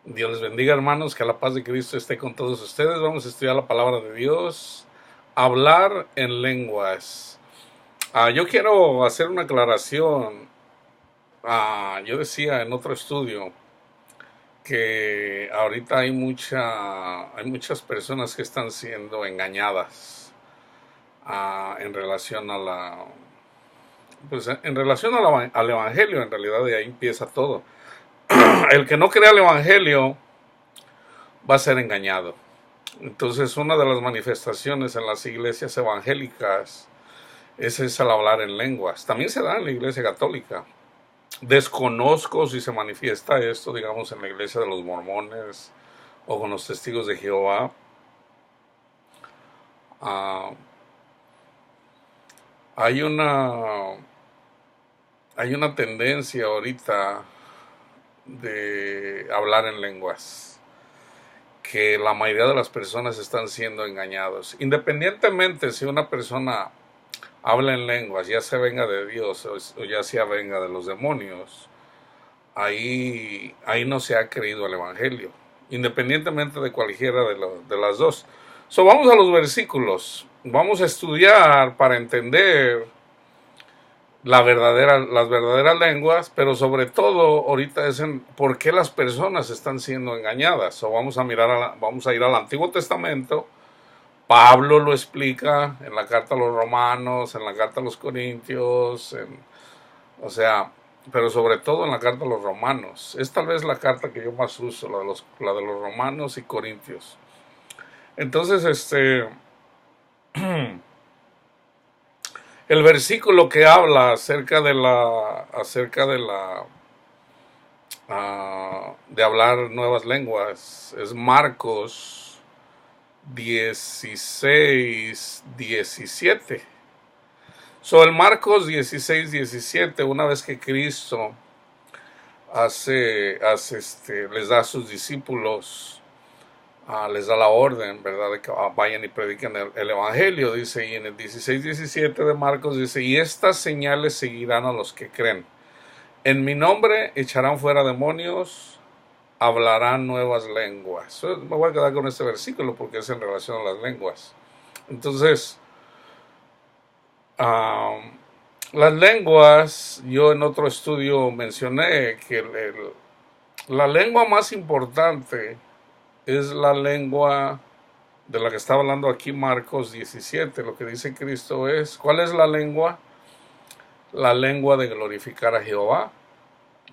Dios les bendiga, hermanos, que la paz de Cristo esté con todos ustedes. Vamos a estudiar la palabra de Dios, hablar en lenguas. Yo quiero hacer una aclaración. Yo decía en otro estudio que ahorita hay muchas personas que están siendo engañadas en relación a en relación al evangelio. En realidad de ahí empieza todo. El que no crea el evangelio va a ser engañado. Entonces, una de las manifestaciones en las iglesias evangélicas es el hablar en lenguas. También se da en la iglesia católica. Desconozco si se manifiesta esto, digamos, en la iglesia de los mormones o con los testigos de Jehová. Ah, hay una hay una tendencia ahorita de hablar en lenguas, que la mayoría de las personas están siendo engañados. Independientemente si una persona habla en lenguas, ya se venga de Dios o ya sea venga de los demonios, ahí no se ha creído el Evangelio, independientemente de cualquiera de las dos. Vamos a los versículos, vamos a estudiar para entender las verdaderas lenguas, pero sobre todo ahorita es en por qué las personas están siendo engañadas. Vamos a vamos a ir al Antiguo Testamento. Pablo lo explica en la carta a los Romanos, en la carta a los Corintios, o sea, pero sobre todo en la carta a los Romanos. Es tal vez la carta que yo más uso, la de los Romanos y Corintios. Entonces, el versículo que habla de hablar nuevas lenguas es Marcos 16:17. El Marcos 16:17, una vez que Cristo les da a sus discípulos, les da la orden, ¿verdad?, de que vayan y prediquen el Evangelio, dice, y en el 16:17 de Marcos dice, y estas señales seguirán a los que creen. En mi nombre echarán fuera demonios, hablarán nuevas lenguas. Me voy a quedar con este versículo porque es en relación a las lenguas. Entonces, las lenguas, yo en otro estudio mencioné que la lengua más importante es la lengua de la que está hablando aquí Marcos 17. Lo que dice Cristo es, ¿cuál es la lengua? La lengua de glorificar a Jehová,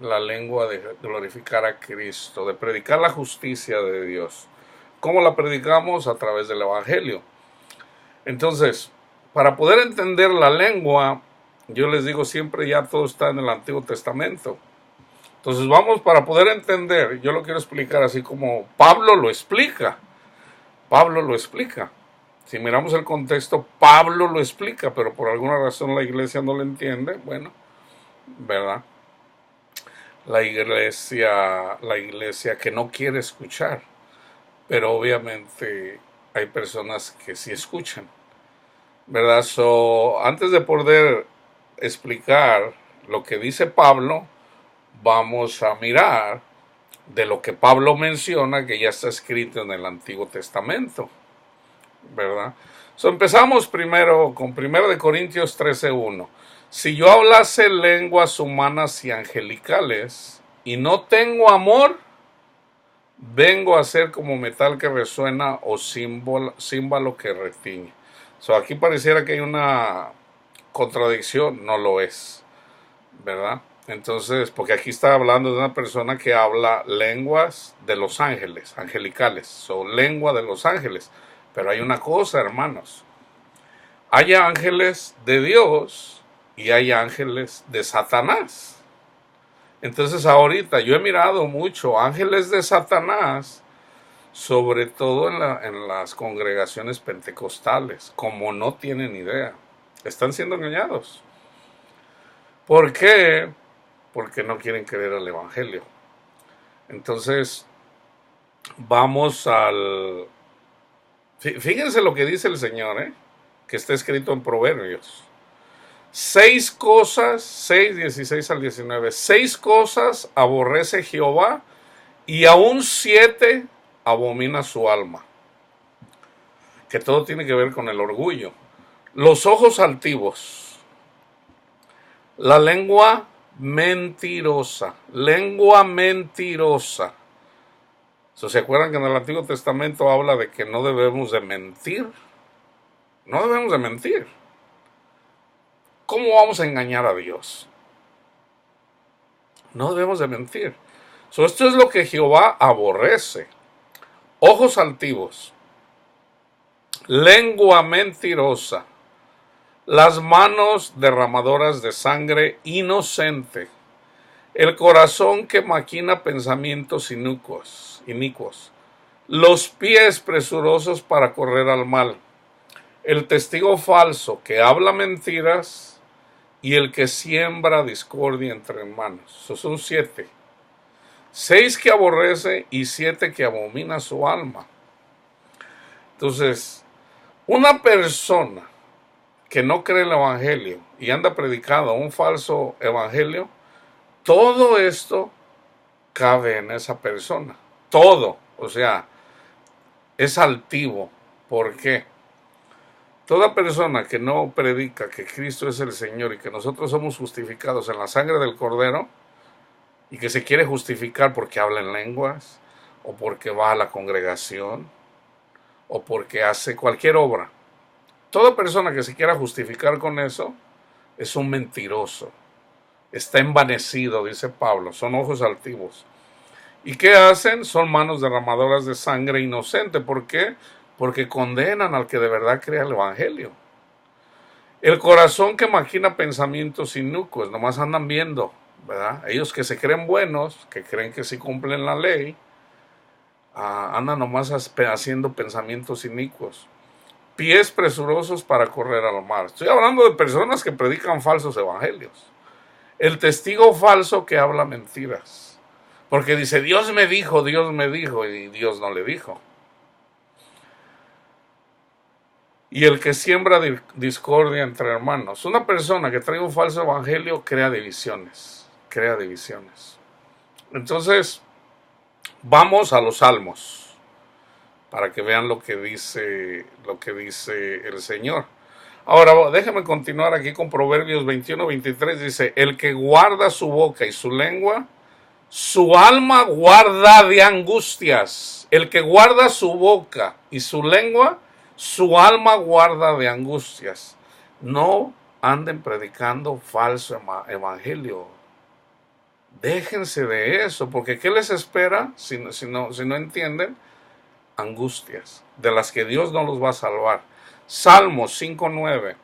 la lengua de glorificar a Cristo, de predicar la justicia de Dios. ¿Cómo la predicamos? A través del Evangelio. Entonces, para poder entender la lengua, yo les digo siempre, ya todo está en el Antiguo Testamento. Entonces vamos, para poder entender, yo lo quiero explicar así como Pablo lo explica. Pablo lo explica. Si miramos el contexto, Pablo lo explica, pero por alguna razón la iglesia no lo entiende. Bueno, ¿verdad? La iglesia que no quiere escuchar, pero obviamente hay personas que sí escuchan, ¿verdad? Antes de poder explicar lo que dice Pablo, vamos a mirar de lo que Pablo menciona que ya está escrito en el Antiguo Testamento, ¿verdad? Empezamos primero con 1 Corintios 13:1. Si yo hablase lenguas humanas y angelicales y no tengo amor, vengo a ser como metal que resuena o címbalo que retiñe. Aquí pareciera que hay una contradicción, no lo es, ¿verdad? Entonces, porque aquí está hablando de una persona que habla lenguas de los ángeles, angelicales, lengua de los ángeles. Pero hay una cosa, hermanos, hay ángeles de Dios y hay ángeles de Satanás. Entonces ahorita yo he mirado mucho ángeles de Satanás, sobre todo en las congregaciones pentecostales, como no tienen idea, están siendo engañados. ¿Por qué? Porque no quieren creer el Evangelio. Entonces, vamos fíjense lo que dice el Señor, que está escrito en Proverbios. 6 cosas, 6:16 al 19, 6 cosas aborrece Jehová y aún 7 abomina su alma, que todo tiene que ver con el orgullo. Los ojos altivos, la lengua mentirosa, lengua mentirosa. ¿Se acuerdan que en el Antiguo Testamento habla de que no debemos de mentir? No debemos de mentir. ¿Cómo vamos a engañar a Dios? No debemos de mentir. Esto es lo que Jehová aborrece. Ojos altivos, lengua mentirosa, las manos derramadoras de sangre inocente, el corazón que maquina pensamientos inicuos, los pies presurosos para correr al mal, el testigo falso que habla mentiras y el que siembra discordia entre hermanos. Esos son 7. 6 que aborrece y 7 que abomina su alma. Entonces, una persona que no cree el evangelio y anda predicando un falso evangelio, todo esto cabe en esa persona. Todo. O sea, es altivo. ¿Por qué? Toda persona que no predica que Cristo es el Señor y que nosotros somos justificados en la sangre del Cordero y que se quiere justificar porque habla en lenguas o porque va a la congregación o porque hace cualquier obra. Toda persona que se quiera justificar con eso es un mentiroso. Está envanecido, dice Pablo, son ojos altivos. ¿Y qué hacen? Son manos derramadoras de sangre inocente. ¿Por qué? Porque condenan al que de verdad crea el evangelio. El corazón que maquina pensamientos inicuos, nomás andan viendo, ¿verdad? Ellos que se creen buenos, que creen que sí cumplen la ley, andan nomás haciendo pensamientos inicuos. Pies presurosos para correr al mal. Estoy hablando de personas que predican falsos evangelios. El testigo falso que habla mentiras. Porque dice, Dios me dijo, y Dios no le dijo. Y el que siembra discordia entre hermanos. Una persona que trae un falso evangelio crea divisiones. Entonces, vamos a los salmos para que vean lo que dice el Señor. Ahora, déjenme continuar aquí con Proverbios 21-23. Dice, el que guarda su boca y su lengua, su alma guarda de angustias. El que guarda su boca y su lengua, su alma guarda de angustias. No anden predicando falso evangelio. Déjense de eso, porque ¿qué les espera si no entienden? Angustias, de las que Dios no los va a salvar. Salmos 5:9.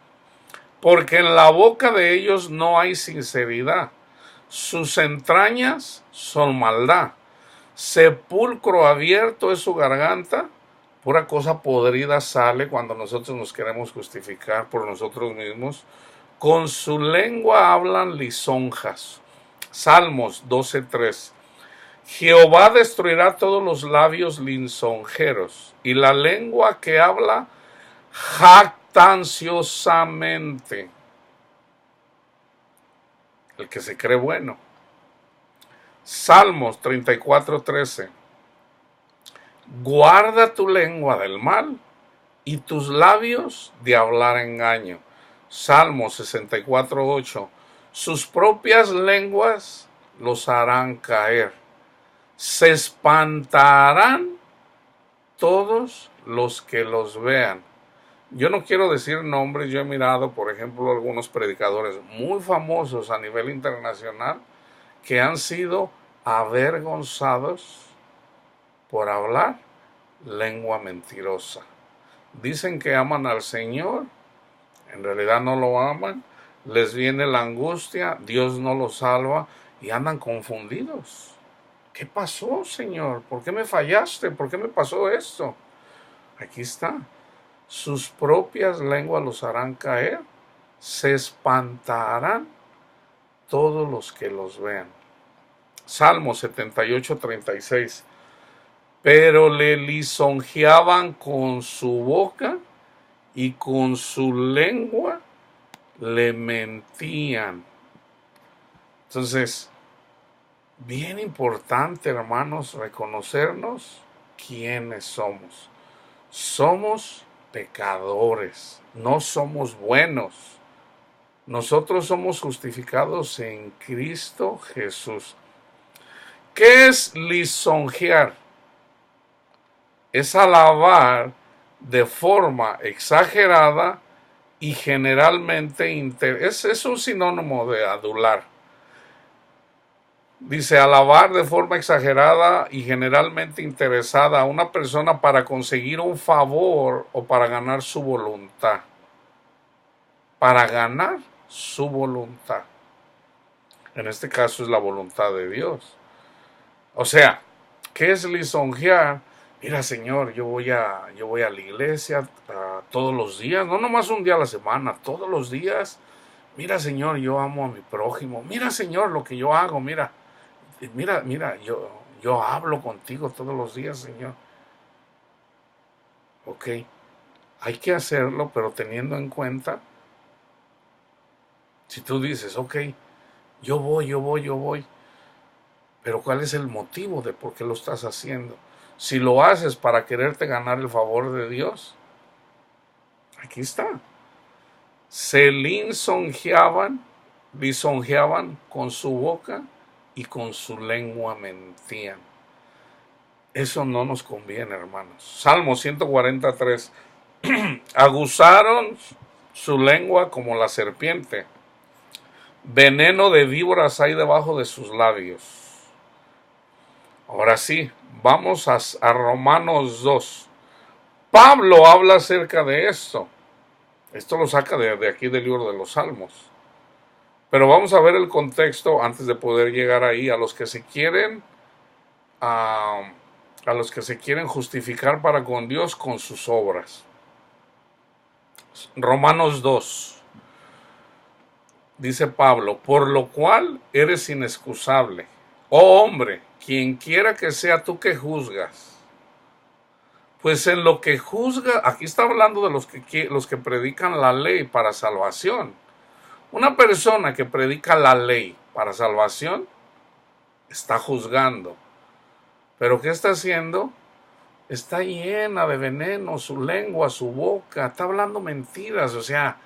Porque en la boca de ellos no hay sinceridad, sus entrañas son maldad, sepulcro abierto es su garganta, pura cosa podrida sale cuando nosotros nos queremos justificar por nosotros mismos, con su lengua hablan lisonjas. Salmos 12:3. Jehová destruirá todos los labios lisonjeros y la lengua que habla jactanciosamente. El que se cree bueno. Salmos 34:13. Guarda tu lengua del mal y tus labios de hablar engaño. Salmos 64:8. Sus propias lenguas los harán caer. Se espantarán todos los que los vean. Yo no quiero decir nombres, yo he mirado, por ejemplo, algunos predicadores muy famosos a nivel internacional que han sido avergonzados por hablar lengua mentirosa. Dicen que aman al Señor, en realidad no lo aman, les viene la angustia, Dios no los salva y andan confundidos. ¿Qué pasó, Señor? ¿Por qué me fallaste? ¿Por qué me pasó esto? Aquí está. Sus propias lenguas los harán caer. Se espantarán todos los que los vean. Salmo 78:36. Pero le lisonjeaban con su boca y con su lengua le mentían. Entonces, bien importante, hermanos, reconocernos quiénes somos. Somos pecadores, no somos buenos. Nosotros somos justificados en Cristo Jesús. ¿Qué es lisonjear? Es alabar de forma exagerada y generalmente es un sinónimo de adular. Dice alabar de forma exagerada y generalmente interesada a una persona para conseguir un favor o para ganar su voluntad. Para ganar su voluntad. En este caso es la voluntad de Dios. O sea, ¿qué es lisonjear? Mira, Señor, yo voy a la iglesia todos los días, no nomás un día a la semana, todos los días. Mira, Señor, yo amo a mi prójimo. Mira, Señor, lo que yo hago. Mira, yo hablo contigo todos los días, Señor. Ok, hay que hacerlo, pero teniendo en cuenta, si tú dices, ok, yo voy, pero ¿cuál es el motivo de por qué lo estás haciendo? Si lo haces para quererte ganar el favor de Dios, aquí está. Se lisonjeaban con su boca y con su lengua mentían. Eso no nos conviene, hermanos. Salmo 143. Aguzaron su lengua como la serpiente. Veneno de víboras hay debajo de sus labios. Ahora sí, vamos a Romanos 2. Pablo habla acerca de esto. Esto lo saca de aquí del libro de los Salmos. Pero vamos a ver el contexto antes de poder llegar ahí a los que se quieren a los que se quieren justificar para con Dios con sus obras. Romanos 2. Dice Pablo, por lo cual eres inexcusable. Oh hombre, quien quiera que sea tú que juzgas. Pues en lo que juzga, aquí está hablando de los que predican la ley para salvación. Una persona que predica la ley para salvación está juzgando. ¿Pero qué está haciendo? Está llena de veneno, su lengua, su boca, está hablando mentiras, o sea,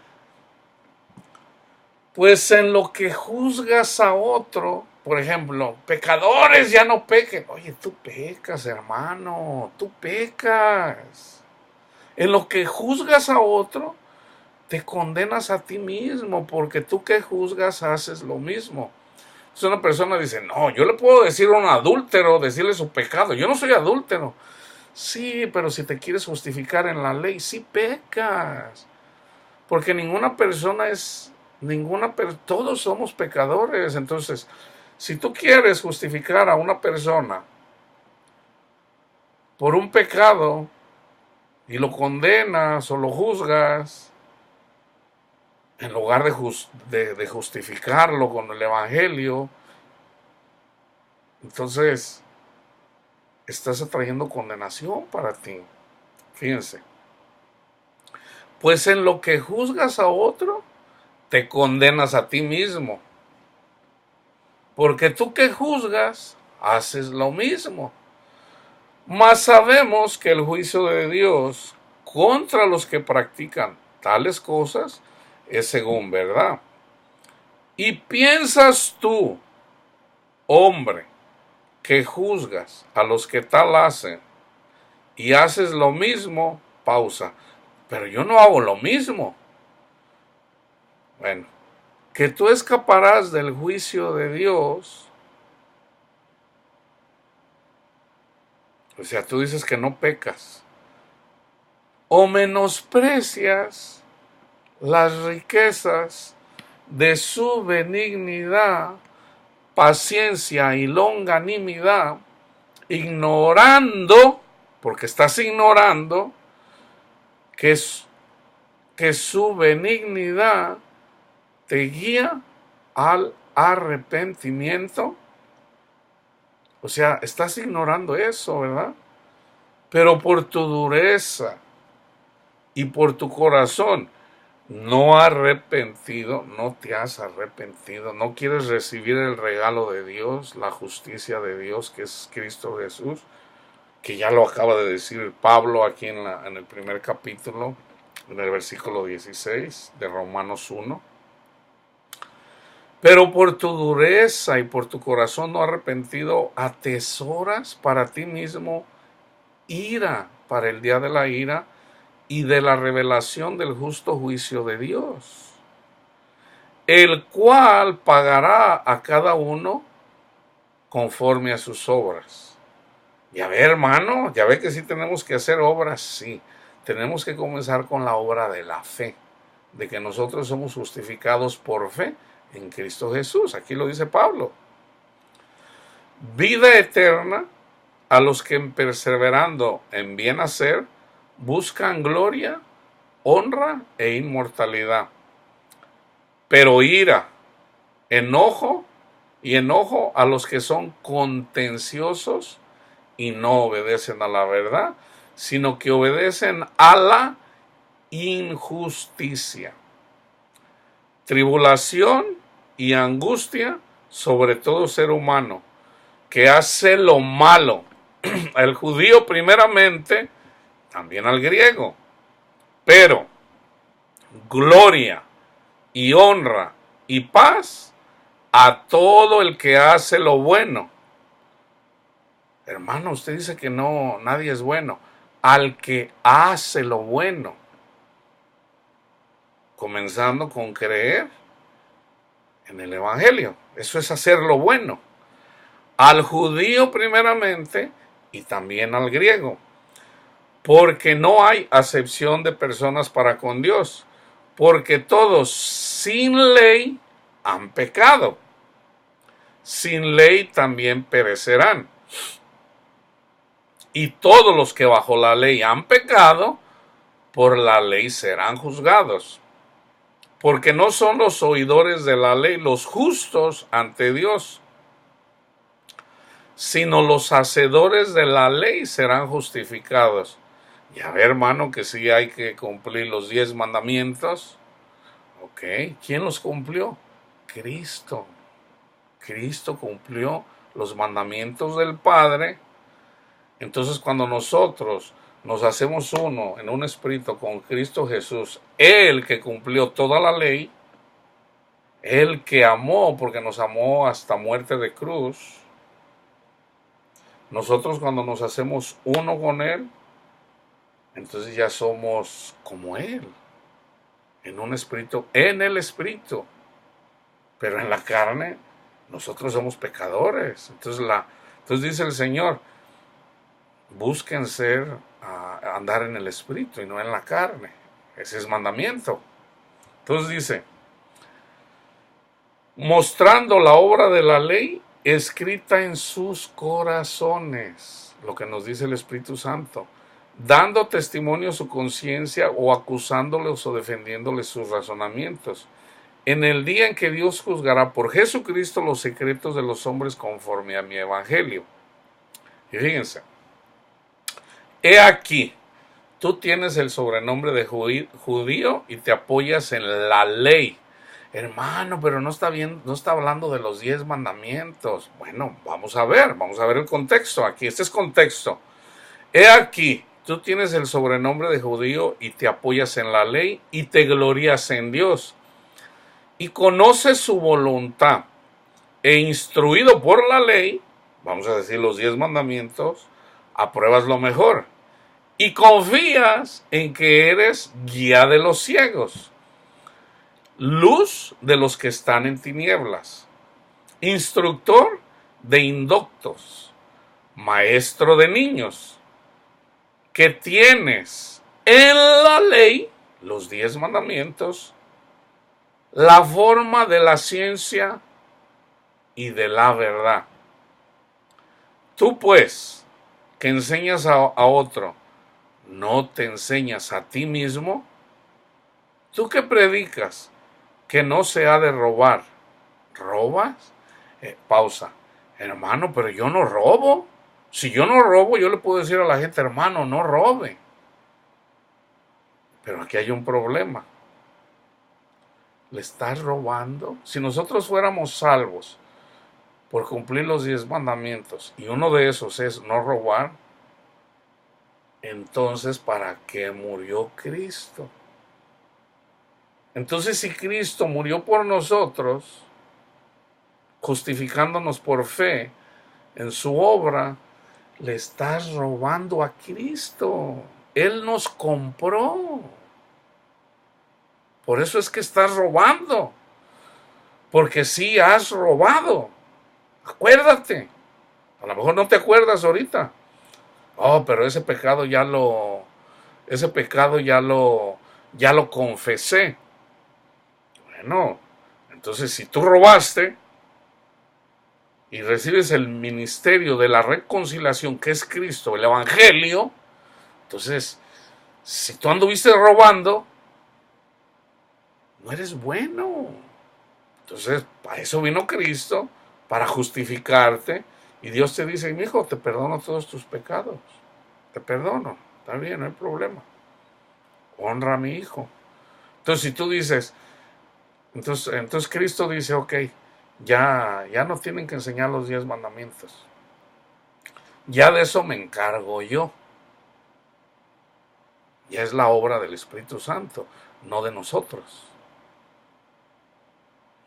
pues en lo que juzgas a otro, por ejemplo, pecadores ya no pequen. Oye, tú pecas, hermano, tú pecas. En lo que juzgas a otro, te condenas a ti mismo, porque tú que juzgas haces lo mismo. Entonces una persona dice, no, yo le puedo decir a un adúltero, decirle su pecado, yo no soy adúltero. Sí, pero si te quieres justificar en la ley, sí pecas. Porque todos somos pecadores. Entonces, si tú quieres justificar a una persona por un pecado y lo condenas o lo juzgas, en lugar de justificarlo con el evangelio, entonces estás atrayendo condenación para ti. Fíjense. Pues en lo que juzgas a otro, te condenas a ti mismo. Porque tú que juzgas, haces lo mismo. Mas sabemos que el juicio de Dios contra los que practican tales cosas es según verdad. Y piensas tú, hombre, que juzgas a los que tal hacen y haces lo mismo, pausa. Pero yo no hago lo mismo. Bueno, que tú escaparás del juicio de Dios. O sea, tú dices que no pecas. O menosprecias las riquezas de su benignidad, paciencia y longanimidad, ignorando, porque estás ignorando, que su benignidad te guía al arrepentimiento. O sea, estás ignorando eso, ¿verdad? Pero por tu dureza y por tu corazón no arrepentido, no te has arrepentido, no quieres recibir el regalo de Dios, la justicia de Dios que es Cristo Jesús, que ya lo acaba de decir Pablo aquí en el primer capítulo, en el versículo 16 de Romanos 1. Pero por tu dureza y por tu corazón no arrepentido, atesoras para ti mismo ira para el día de la ira y de la revelación del justo juicio de Dios, el cual pagará a cada uno conforme a sus obras. Ya ve, hermano, ya ve que sí tenemos que hacer obras, sí. Tenemos que comenzar con la obra de la fe, de que nosotros somos justificados por fe en Cristo Jesús. Aquí lo dice Pablo. Vida eterna a los que perseverando en bien hacer buscan gloria, honra e inmortalidad. Pero ira, enojo a los que son contenciosos y no obedecen a la verdad, sino que obedecen a la injusticia. Tribulación y angustia sobre todo ser humano que hace lo malo, el judío primeramente, también al griego, pero gloria y honra y paz a todo el que hace lo bueno. Hermano, usted dice que no, nadie es bueno. Al que hace lo bueno, comenzando con creer en el Evangelio. Eso es hacer lo bueno. Al judío primeramente y también al griego. Porque no hay acepción de personas para con Dios. Porque todos sin ley han pecado. Sin ley también perecerán. Y todos los que bajo la ley han pecado, por la ley serán juzgados. Porque no son los oidores de la ley los justos ante Dios, sino los hacedores de la ley serán justificados. Ya ve, hermano, que sí hay que cumplir los 10 mandamientos. Ok, ¿quién los cumplió? Cristo. Cristo cumplió los mandamientos del Padre. Entonces, cuando nosotros nos hacemos uno en un espíritu con Cristo Jesús, Él que cumplió toda la ley, Él que amó, porque nos amó hasta muerte de cruz, nosotros cuando nos hacemos uno con Él, entonces ya somos como Él, en un espíritu, en el espíritu, pero en la carne nosotros somos pecadores. Entonces dice el Señor, busquen andar en el espíritu y no en la carne. Ese es mandamiento. Entonces dice, mostrando la obra de la ley escrita en sus corazones, lo que nos dice el Espíritu Santo, dando testimonio a su conciencia o acusándoles o defendiéndoles sus razonamientos, en el día en que Dios juzgará por Jesucristo los secretos de los hombres conforme a mi evangelio. Y fíjense, he aquí, tú tienes el sobrenombre de judío y te apoyas en la ley. Hermano, pero no está bien, no está hablando de los 10 mandamientos. Bueno, vamos a ver el contexto aquí. Este es contexto. He aquí, tú tienes el sobrenombre de judío y te apoyas en la ley y te glorias en Dios. Y conoces su voluntad e instruido por la ley, vamos a decir los 10 mandamientos, apruebas lo mejor. Y confías en que eres guía de los ciegos, luz de los que están en tinieblas, instructor de indoctos, maestro de niños, que tienes en la ley, los 10 mandamientos, la forma de la ciencia y de la verdad. Tú pues, que enseñas a otro, ¿no te enseñas a ti mismo? ¿Tú que predicas que no se ha de robar, robas? Pausa. Hermano, pero yo no robo. Si yo no robo, yo le puedo decir a la gente, hermano, no robe. Pero aquí hay un problema. ¿Le estás robando? Si nosotros fuéramos salvos por cumplir los 10 mandamientos y uno de esos es no robar, entonces ¿para qué murió Cristo? Entonces si Cristo murió por nosotros, justificándonos por fe en su obra, le estás robando a Cristo. Él nos compró. Por eso es que estás robando. Porque sí has robado. Acuérdate. A lo mejor no te acuerdas ahorita. Oh, pero ese pecado ya lo confesé. Bueno, entonces si tú robaste y recibes el ministerio de la reconciliación, que es Cristo, el Evangelio, entonces, si tú anduviste robando, no eres bueno. Entonces, para eso vino Cristo, para justificarte. Y Dios te dice, mi hijo, te perdono todos tus pecados. Te perdono. Está bien, no hay problema. Honra a mi hijo. Entonces, si tú dices, entonces Cristo dice, ok, ya no tienen que enseñar los 10 mandamientos. Ya de eso me encargo yo. Ya es la obra del Espíritu Santo, no de nosotros.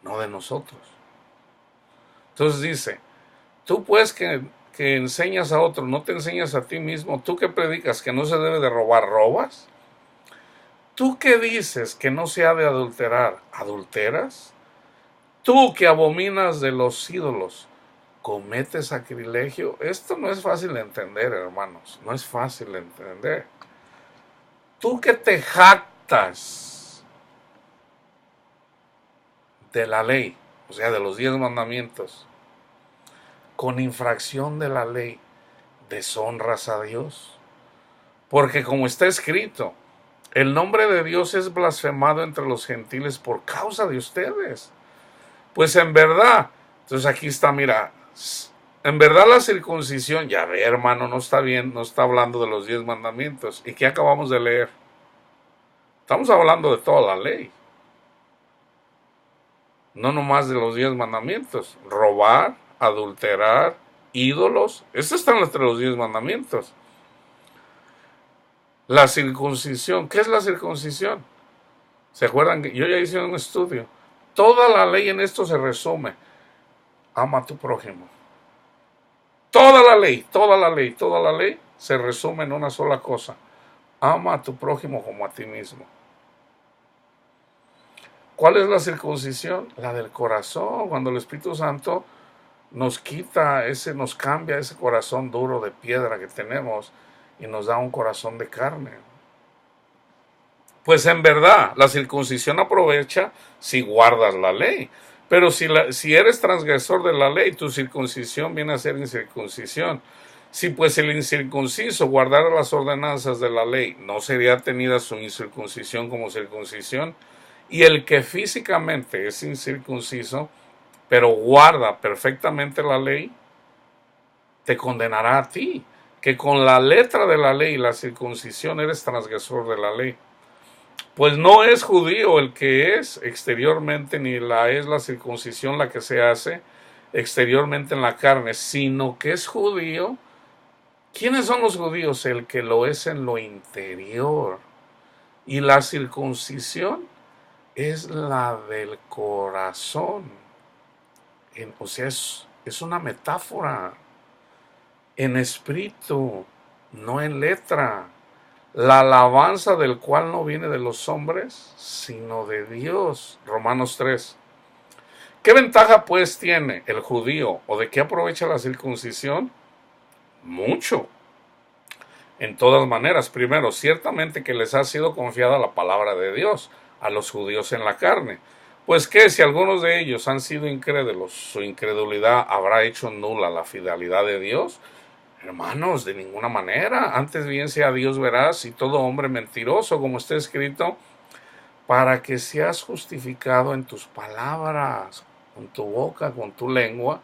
No de nosotros. Entonces dice, tú pues que enseñas a otro, no te enseñas a ti mismo. Tú que predicas que no se debe de robar, ¿robas? Tú que dices que no se ha de adulterar, ¿adulteras? Tú que abominas de los ídolos, ¿cometes sacrilegio? Esto no es fácil de entender, hermanos. No es fácil de entender. Tú que te jactas de la ley, o sea, de los 10 mandamientos, con infracción de la ley, deshonras a Dios. Porque como está escrito, el nombre de Dios es blasfemado entre los gentiles por causa de ustedes. Pues en verdad, entonces aquí está, mira, en verdad la circuncisión, ya ve hermano, no está bien, no está hablando de los 10 mandamientos. ¿Y qué acabamos de leer? Estamos hablando de toda la ley. No nomás de los 10 mandamientos. Robar, adulterar, ídolos, estos están entre los 10 mandamientos. La circuncisión, ¿qué es la circuncisión? ¿Se acuerdan que yo ya hice un estudio? Toda la ley en esto se resume. Ama a tu prójimo. Toda la ley se resume en una sola cosa. Ama a tu prójimo como a ti mismo. ¿Cuál es la circuncisión? La del corazón, cuando el Espíritu Santo nos quita nos cambia ese corazón duro de piedra que tenemos y nos da un corazón de carne. Pues en verdad, la circuncisión aprovecha si guardas la ley. Pero si eres transgresor de la ley, tu circuncisión viene a ser incircuncisión. Si pues el incircunciso guardara las ordenanzas de la ley, no sería tenida su incircuncisión como circuncisión. Y el que físicamente es incircunciso, pero guarda perfectamente la ley, te condenará a ti, que con la letra de la ley y la circuncisión eres transgresor de la ley. Pues no es judío el que es exteriormente, ni es la circuncisión la que se hace exteriormente en la carne, sino que es judío. ¿Quiénes son los judíos? El que lo es en lo interior. Y la circuncisión es la del corazón. O sea, es una metáfora. En espíritu, no en letra. La alabanza del cual no viene de los hombres, sino de Dios. Romanos 3. ¿Qué ventaja pues tiene el judío o de qué aprovecha la circuncisión? Mucho. En todas maneras, primero, ciertamente que les ha sido confiada la palabra de Dios a los judíos en la carne. Pues que si algunos de ellos han sido incrédulos, su incredulidad habrá hecho nula la fidelidad de Dios. Hermanos, de ninguna manera. Antes bien sea Dios veraz y todo hombre mentiroso, como está escrito, para que seas justificado en tus palabras, con tu boca, con tu lengua,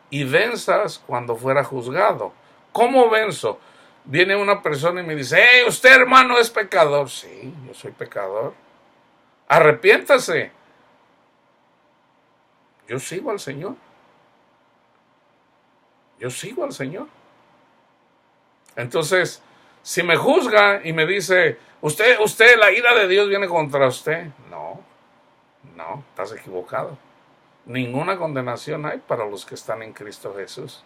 y venzas cuando fuera juzgado. ¿Cómo venzo? Viene una persona y me dice, hey, usted hermano es pecador. Sí, yo soy pecador. Arrepiéntase. Yo sigo al Señor. Yo sigo al Señor. Entonces, si me juzga y me dice, usted, la ira de Dios viene contra usted. No, estás equivocado. Ninguna condenación hay para los que están en Cristo Jesús.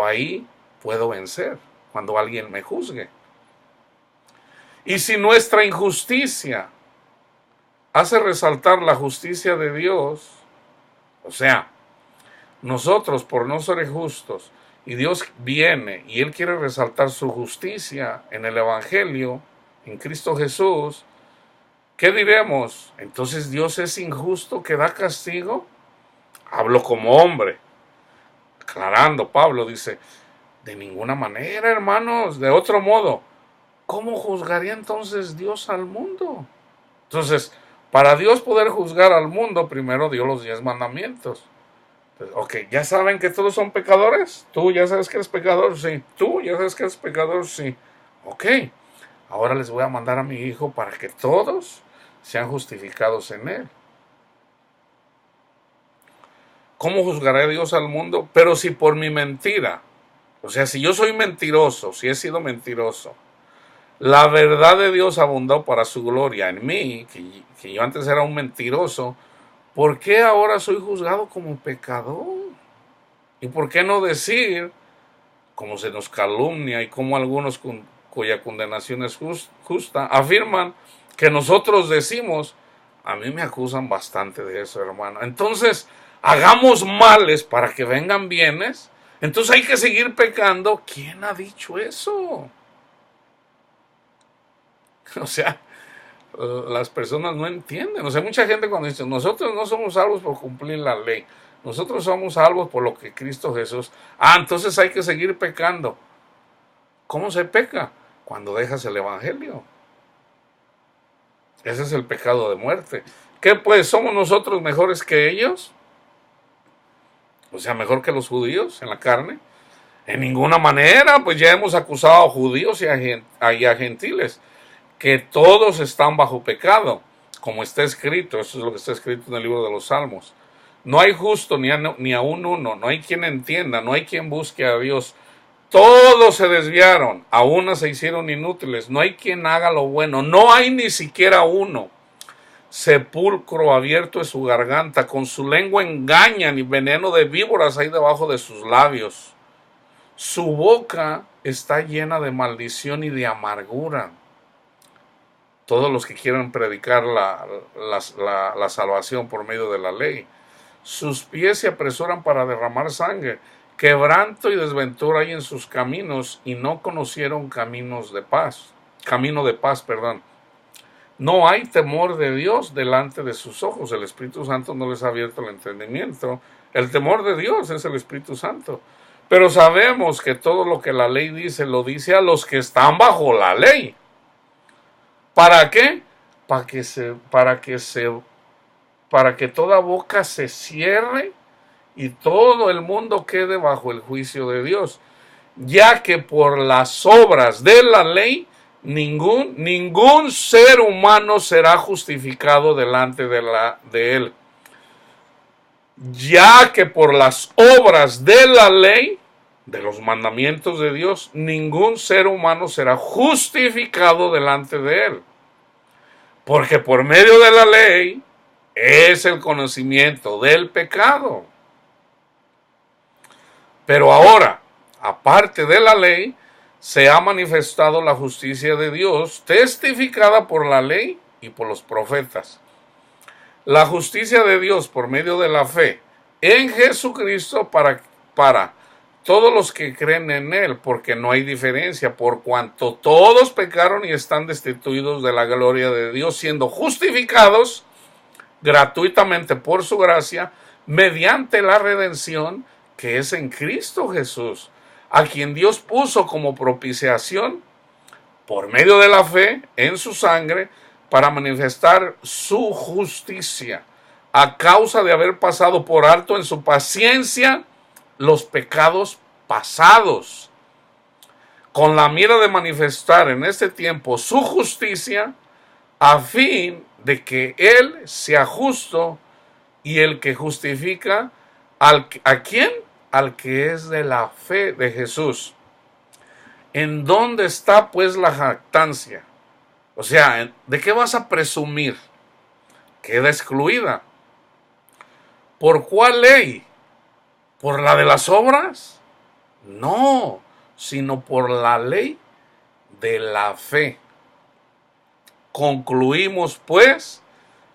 Ahí puedo vencer cuando alguien me juzgue. Y si nuestra injusticia hace resaltar la justicia de Dios, o sea, nosotros por no ser justos, y Dios viene y Él quiere resaltar su justicia en el Evangelio, en Cristo Jesús, ¿qué diremos? Entonces Dios es injusto que da castigo. Hablo como hombre. Aclarando, Pablo dice, de ninguna manera, hermanos, de otro modo. ¿Cómo juzgaría entonces Dios al mundo? Entonces, para Dios poder juzgar al mundo, primero dio los 10 mandamientos. Entonces, ok, ¿ya saben que todos son pecadores? ¿Tú ya sabes que eres pecador? Sí. ¿Tú ya sabes que eres pecador? Sí. Ok, ahora les voy a mandar a mi Hijo para que todos sean justificados en Él. ¿Cómo juzgará Dios al mundo? Pero si por mi mentira, o sea, si yo soy mentiroso, si he sido mentiroso, la verdad de Dios abundó para su gloria en mí, que yo antes era un mentiroso, ¿por qué ahora soy juzgado como pecador? ¿Y por qué no decir, como se nos calumnia y como algunos cuya condenación es justa, afirman que nosotros decimos, a mí me acusan bastante de eso, hermano. Entonces, hagamos males para que vengan bienes. Entonces hay que seguir pecando. ¿Quién ha dicho eso? O sea, las personas no entienden. O sea, mucha gente cuando dice, nosotros no somos salvos por cumplir la ley. Nosotros somos salvos por lo que Cristo Jesús. Entonces hay que seguir pecando. ¿Cómo se peca? Cuando dejas el Evangelio. Ese es el pecado de muerte. ¿Qué pues? ¿Somos nosotros mejores que ellos? O sea, mejor que los judíos en la carne. En ninguna manera, pues ya hemos acusado a judíos y a gentiles, que todos están bajo pecado, como está escrito. Eso es lo que está escrito en el libro de los Salmos. No hay justo ni aún uno, no hay quien entienda, no hay quien busque a Dios. Todos se desviaron, a una se hicieron inútiles, no hay quien haga lo bueno, no hay ni siquiera uno. Sepulcro abierto es su garganta, con su lengua engañan y veneno de víboras hay debajo de sus labios. Su boca está llena de maldición y de amargura. Todos los que quieren predicar la salvación por medio de la ley. Sus pies se apresuran para derramar sangre. Quebranto y desventura hay en sus caminos y no conocieron camino de paz, perdón. No hay temor de Dios delante de sus ojos. El Espíritu Santo no les ha abierto el entendimiento. El temor de Dios es el Espíritu Santo. Pero sabemos que todo lo que la ley dice, lo dice a los que están bajo la ley. ¿Para qué? Para que toda boca se cierre y todo el mundo quede bajo el juicio de Dios. Ya que por las obras de la ley, ningún ser humano será justificado delante de él. Ya que por las obras de la ley, de los mandamientos de Dios, ningún ser humano será justificado delante de él. Porque por medio de la ley es el conocimiento del pecado. Pero ahora, aparte de la ley, se ha manifestado la justicia de Dios, testificada por la ley y por los profetas. La justicia de Dios por medio de la fe en Jesucristo para todos los que creen en Él, porque no hay diferencia, por cuanto todos pecaron y están destituidos de la gloria de Dios, siendo justificados gratuitamente por su gracia, mediante la redención que es en Cristo Jesús, a quien Dios puso como propiciación por medio de la fe en su sangre, para manifestar su justicia, a causa de haber pasado por alto en su paciencia los pecados pasados, con la mira de manifestar en este tiempo su justicia, a fin de que Él sea justo y el que justifica ¿a quién? Al que es de la fe de Jesús. ¿En dónde está pues la jactancia? O sea, ¿de qué vas a presumir? Queda excluida. ¿Por cuál ley? ¿Por la de las obras? No, sino por la ley de la fe. Concluimos pues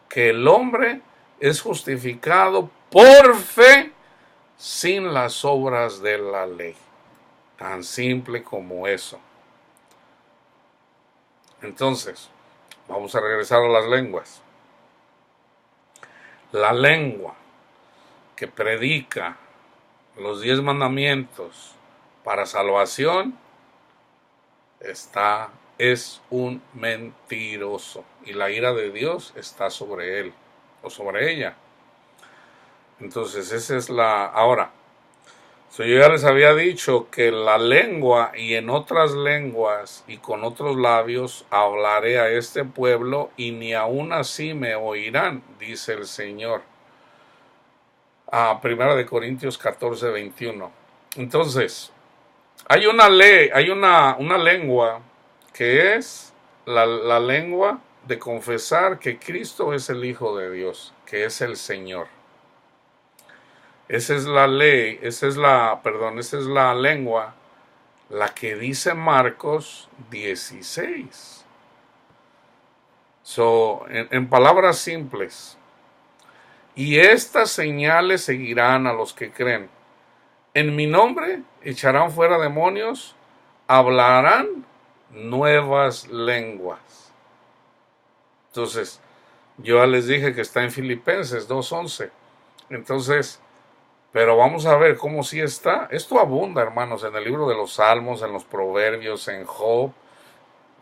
que el hombre es justificado por fe sin las obras de la ley. Tan simple como eso. Entonces, vamos a regresar a las lenguas. La lengua que predica los 10 mandamientos para salvación es un mentiroso, y la ira de Dios está sobre él o sobre ella. Entonces esa es la... Ahora, yo ya les había dicho que la lengua y en otras lenguas y con otros labios hablaré a este pueblo y ni aún así me oirán, dice el Señor. Primera de Corintios 14, 21. Entonces, hay una ley, hay una lengua que es la lengua de confesar que Cristo es el Hijo de Dios, que es el Señor. Esa es la ley, esa es la lengua, la que dice Marcos 16. En palabras simples, y estas señales seguirán a los que creen. En mi nombre echarán fuera demonios, hablarán nuevas lenguas. Entonces, yo ya les dije que está en Filipenses 2:11. Entonces, pero vamos a ver cómo sí está. Esto abunda, hermanos, en el libro de los Salmos, en los Proverbios, en Job.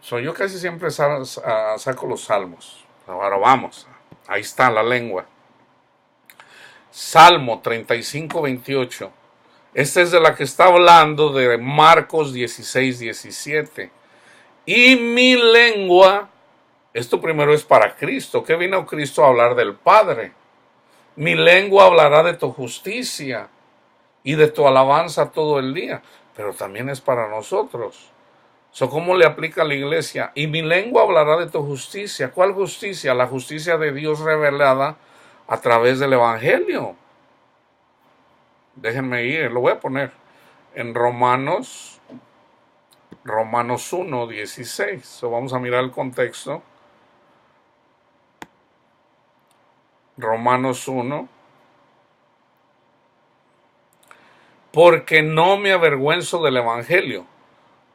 Yo casi siempre saco los Salmos. Ahora vamos, ahí está la lengua. Salmo 35, 28. Esta es de la que está hablando de Marcos 16, 17. Y mi lengua, esto primero es para Cristo. ¿Qué vino Cristo a hablar del Padre? Mi lengua hablará de tu justicia y de tu alabanza todo el día. Pero también es para nosotros. ¿Cómo le aplica a la iglesia? Y mi lengua hablará de tu justicia. ¿Cuál justicia? La justicia de Dios revelada a través del Evangelio. Déjenme ir, lo voy a poner en Romanos 1, 16. Vamos a mirar el contexto. Romanos 1. Porque no me avergüenzo del Evangelio,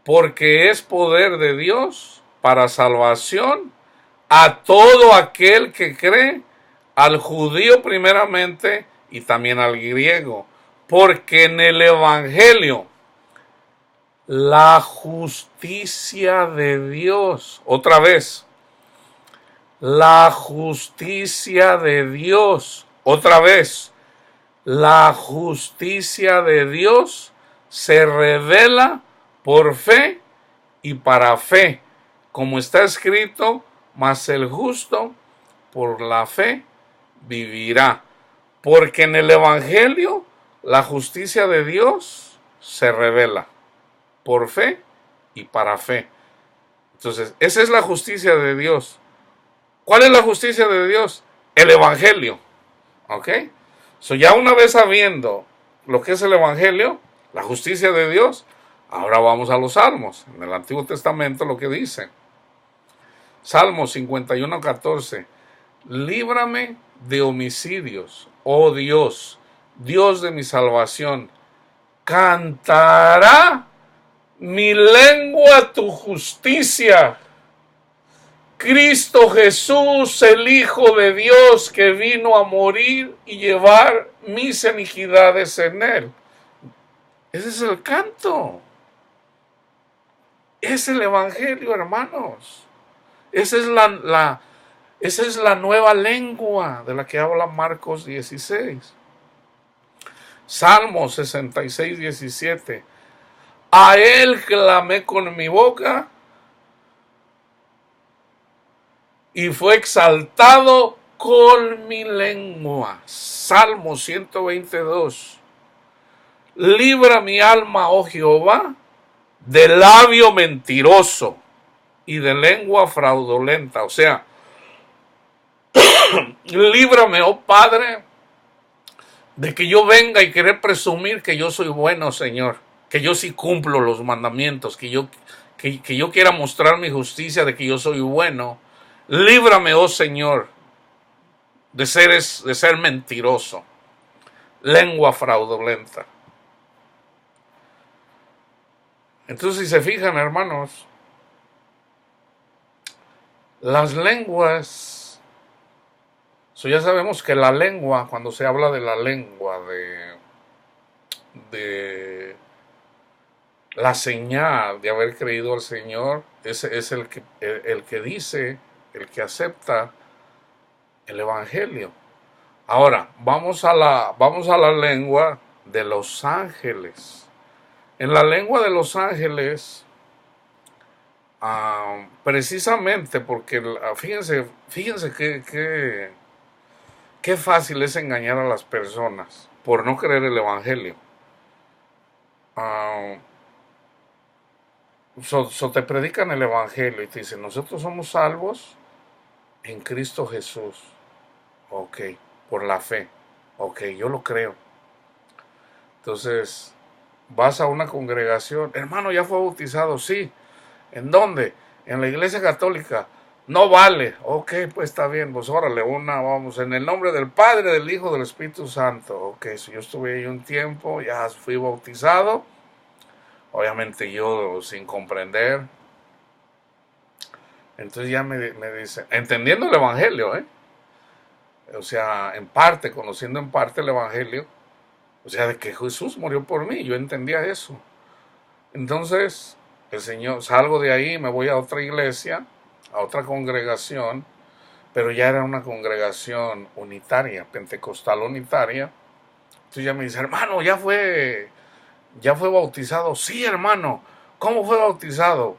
porque es poder de Dios para salvación a todo aquel que cree, al judío primeramente y también al griego. Porque en el Evangelio la justicia de Dios, otra vez, la justicia de Dios, otra vez, la justicia de Dios se revela por fe y para fe, como está escrito, mas el justo por la fe vivirá. Porque en el Evangelio la justicia de Dios se revela por fe y para fe. Entonces, esa es la justicia de Dios. ¿Cuál es la justicia de Dios? El Evangelio. ¿Ok? Ya una vez sabiendo lo que es el Evangelio, la justicia de Dios, ahora vamos a los Salmos. En el Antiguo Testamento lo que dice. Salmo 51, 14. Líbrame de homicidios, oh Dios, Dios de mi salvación. Cantará mi lengua tu justicia. Cristo Jesús, el Hijo de Dios, que vino a morir y llevar mis iniquidades en él. Ese es el canto. Es el Evangelio, hermanos. Esa es la nueva lengua de la que habla Marcos 16. Salmo 66, 17. A él clamé con mi boca y fue exaltado con mi lengua. Salmo 122. Libra mi alma, oh Jehová, de labio mentiroso y de lengua fraudulenta. O sea, líbrame, oh Padre, de que yo venga y querer presumir que yo soy bueno, Señor, que yo sí cumplo los mandamientos, que yo quiera mostrar mi justicia, de que yo soy bueno. Líbrame, oh Señor, de ser mentiroso, lengua fraudulenta. Entonces, si se fijan, hermanos, las lenguas, ya sabemos que la lengua, cuando se habla de la lengua, de la señal de haber creído al Señor, ese es el que dice, el que acepta el Evangelio. Ahora, vamos a la lengua de los ángeles. En la lengua de los ángeles, precisamente porque, fíjense qué fácil es engañar a las personas por no creer el Evangelio. Te predican el Evangelio y te dicen, nosotros somos salvos en Cristo Jesús. Ok, por la fe. Ok, yo lo creo. Entonces, vas a una congregación, hermano, ¿ya fue bautizado? Sí. ¿En dónde? En la iglesia católica. No vale. Ok, pues está bien, pues órale, vamos, en el nombre del Padre, del Hijo, del Espíritu Santo. Ok, si yo estuve ahí un tiempo, ya fui bautizado, obviamente yo sin comprender. Entonces ya me dice, entendiendo el Evangelio, o sea, en parte, conociendo en parte el Evangelio, o sea, de que Jesús murió por mí, yo entendía eso. Entonces, el Señor, salgo de ahí, me voy a otra iglesia, a otra congregación, pero ya era una congregación unitaria, pentecostal unitaria. Entonces ya me dice, hermano, ¿ya fue bautizado? Sí, hermano. ¿Cómo fue bautizado?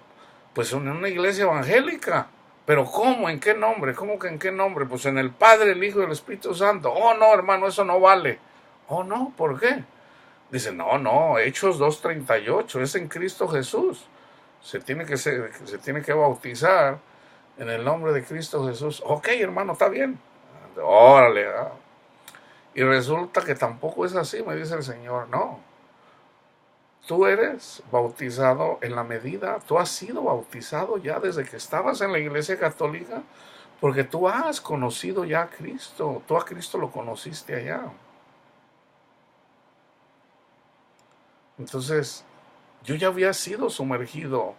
Pues en una iglesia evangélica. ¿Pero cómo? ¿En qué nombre? ¿Cómo que en qué nombre? Pues en el Padre, el Hijo y el Espíritu Santo. Oh, no, hermano, eso no vale. Oh, no, ¿por qué? Dice, no, Hechos 2:38, es en Cristo Jesús. Se tiene que bautizar en el nombre de Cristo Jesús. Ok, hermano, está bien. Órale. Y resulta que tampoco es así, me dice el Señor. No. Tú eres bautizado en la medida, tú has sido bautizado ya desde que estabas en la iglesia católica, porque tú has conocido ya a Cristo. Tú a Cristo lo conociste allá. Entonces, yo ya había sido sumergido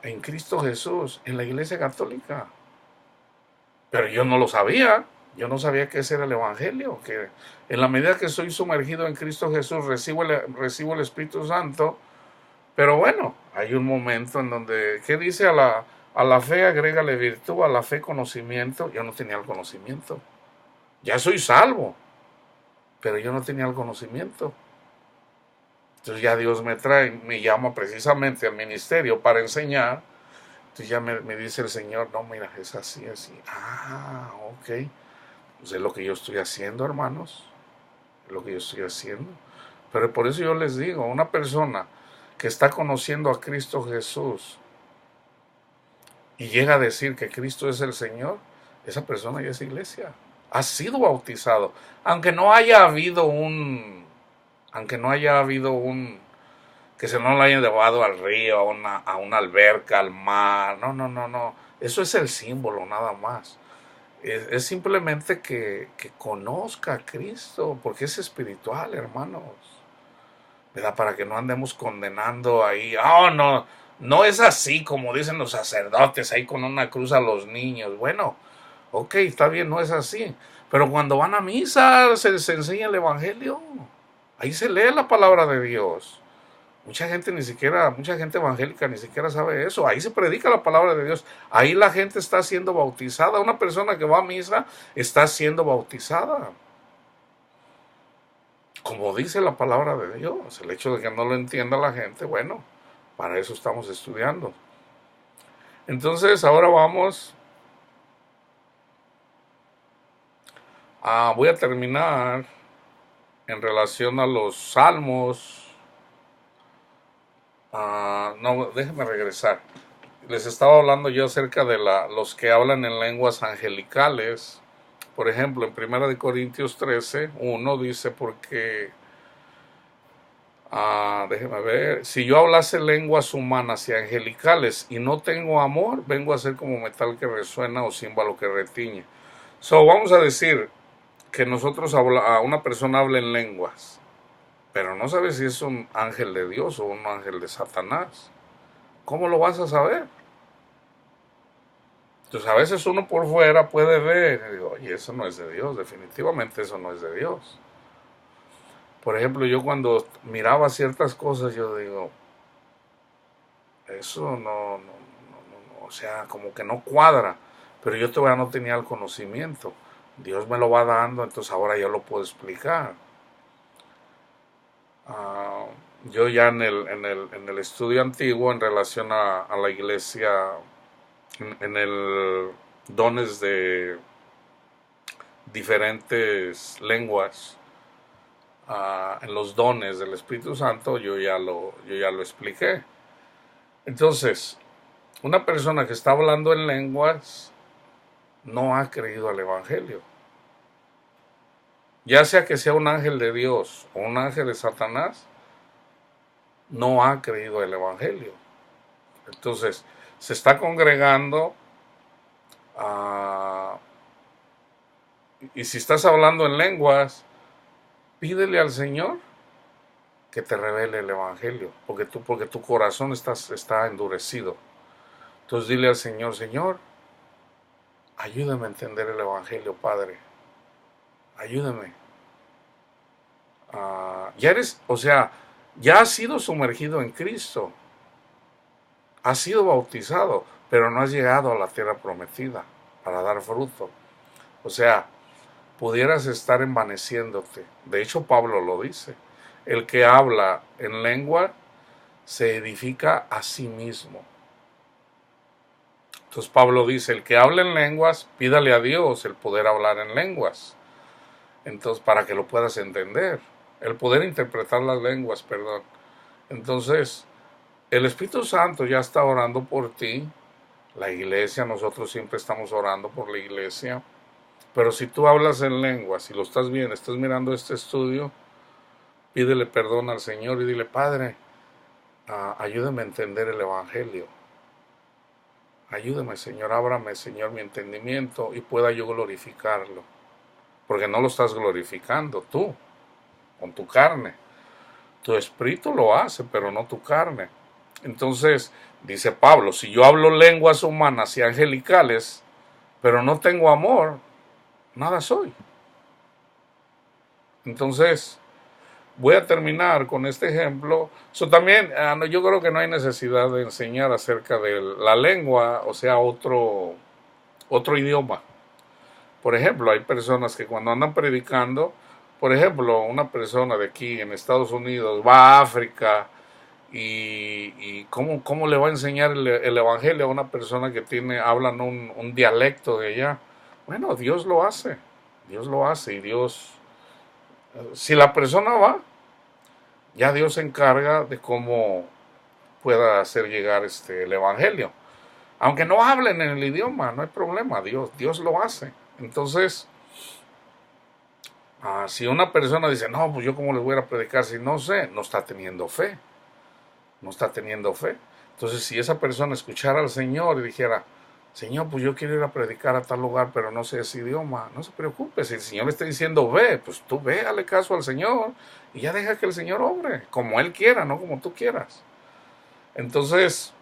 en Cristo Jesús, en la iglesia católica. Pero yo no lo sabía. Yo no sabía que ese era el Evangelio. Que en la medida que soy sumergido en Cristo Jesús, recibo el Espíritu Santo. Pero bueno, hay un momento en donde, ¿qué dice? A la fe agrégale virtud, a la fe conocimiento. Yo no tenía el conocimiento. Ya soy salvo, pero yo no tenía el conocimiento. Entonces ya Dios me llama precisamente al ministerio para enseñar. Entonces ya me dice el Señor, no, mira, es así, así. Ah, ok. Pues es lo que yo estoy haciendo, hermanos. Es lo que yo estoy haciendo. Pero por eso yo les digo, una persona que está conociendo a Cristo Jesús y llega a decir que Cristo es el Señor, esa persona ya es iglesia. Ha sido bautizado. Aunque no haya habido que se no lo hayan llevado al río, a una alberca, al mar. No. Eso es el símbolo, nada más. Es simplemente que conozca a Cristo, porque es espiritual, hermanos. ¿Verdad? Para que no andemos condenando ahí. Oh, no es así como dicen los sacerdotes ahí con una cruz a los niños. Bueno, ok, está bien, no es así. Pero cuando van a misa se enseña el Evangelio. Ahí se lee la palabra de Dios. Mucha gente evangélica ni siquiera sabe eso. Ahí se predica la palabra de Dios. Ahí la gente está siendo bautizada. Una persona que va a misa está siendo bautizada. Como dice la palabra de Dios. El hecho de que no lo entienda la gente, bueno, para eso estamos estudiando. Entonces, ahora vamos Voy a terminar en relación a los salmos. No, déjenme regresar. Les estaba hablando yo acerca de los que hablan en lenguas angelicales. Por ejemplo, en 1 Corintios 13, 1 dice, porque, déjenme ver, si yo hablase lenguas humanas y angelicales y no tengo amor, vengo a ser como metal que resuena o címbalo que retiñe. Vamos a decir que una persona habla en lenguas, pero no sabe si es un ángel de Dios o un ángel de Satanás. ¿Cómo lo vas a saber? Entonces a veces uno por fuera puede ver y digo, oye, eso no es de Dios, definitivamente eso no es de Dios. Por ejemplo, yo cuando miraba ciertas cosas, yo digo, eso no, o sea, como que no cuadra, pero yo todavía no tenía el conocimiento. Dios me lo va dando, entonces ahora yo lo puedo explicar. Uh, yo ya en el estudio antiguo en relación a la iglesia, en el dones de diferentes lenguas, en los dones del Espíritu Santo, yo ya lo expliqué. Entonces, una persona que está hablando en lenguas no ha creído al Evangelio. Ya sea que sea un ángel de Dios o un ángel de Satanás, no ha creído el Evangelio. Entonces, se está congregando, y si estás hablando en lenguas, pídele al Señor que te revele el Evangelio, porque tu corazón está endurecido. Entonces dile al Señor, Señor, ayúdame a entender el Evangelio, Padre. Ayúdame. Ya has sido sumergido en Cristo. Has sido bautizado, pero no has llegado a la tierra prometida para dar fruto. O sea, pudieras estar envaneciéndote. De hecho, Pablo lo dice. El que habla en lengua se edifica a sí mismo. Entonces Pablo dice, el que habla en lenguas, pídale a Dios el poder hablar en lenguas. Entonces, para que lo puedas entender. El poder interpretar las lenguas, perdón. Entonces, el Espíritu Santo ya está orando por ti. La iglesia, nosotros siempre estamos orando por la iglesia. Pero si tú hablas en lenguas, si lo estás viendo, estás mirando este estudio, pídele perdón al Señor y dile, Padre, ayúdame a entender el Evangelio. Ayúdame, Señor, ábrame, Señor, mi entendimiento y pueda yo glorificarlo. Porque no lo estás glorificando tú, con tu carne. Tu espíritu lo hace, pero no tu carne. Entonces, dice Pablo, si yo hablo lenguas humanas y angelicales, pero no tengo amor, nada soy. Entonces, voy a terminar con este ejemplo. También, yo creo que no hay necesidad de enseñar acerca de la lengua, o sea, otro idioma. Por ejemplo, hay personas que cuando andan predicando, por ejemplo, una persona de aquí en Estados Unidos va a África y ¿cómo le va a enseñar el Evangelio a una persona que hablan un dialecto de allá? Bueno, Dios lo hace y Dios, si la persona va, ya Dios se encarga de cómo pueda hacer llegar el Evangelio. Aunque no hablen en el idioma, no hay problema, Dios lo hace. Entonces, si una persona dice, no, pues yo cómo les voy a predicar si no sé, no está teniendo fe. No está teniendo fe. Entonces, si esa persona escuchara al Señor y dijera, Señor, pues yo quiero ir a predicar a tal lugar, pero no sé ese idioma, no se preocupe. Si el Señor le está diciendo, ve, pues tú ve, dale caso al Señor y ya deja que el Señor obre, como Él quiera, no como tú quieras. Entonces,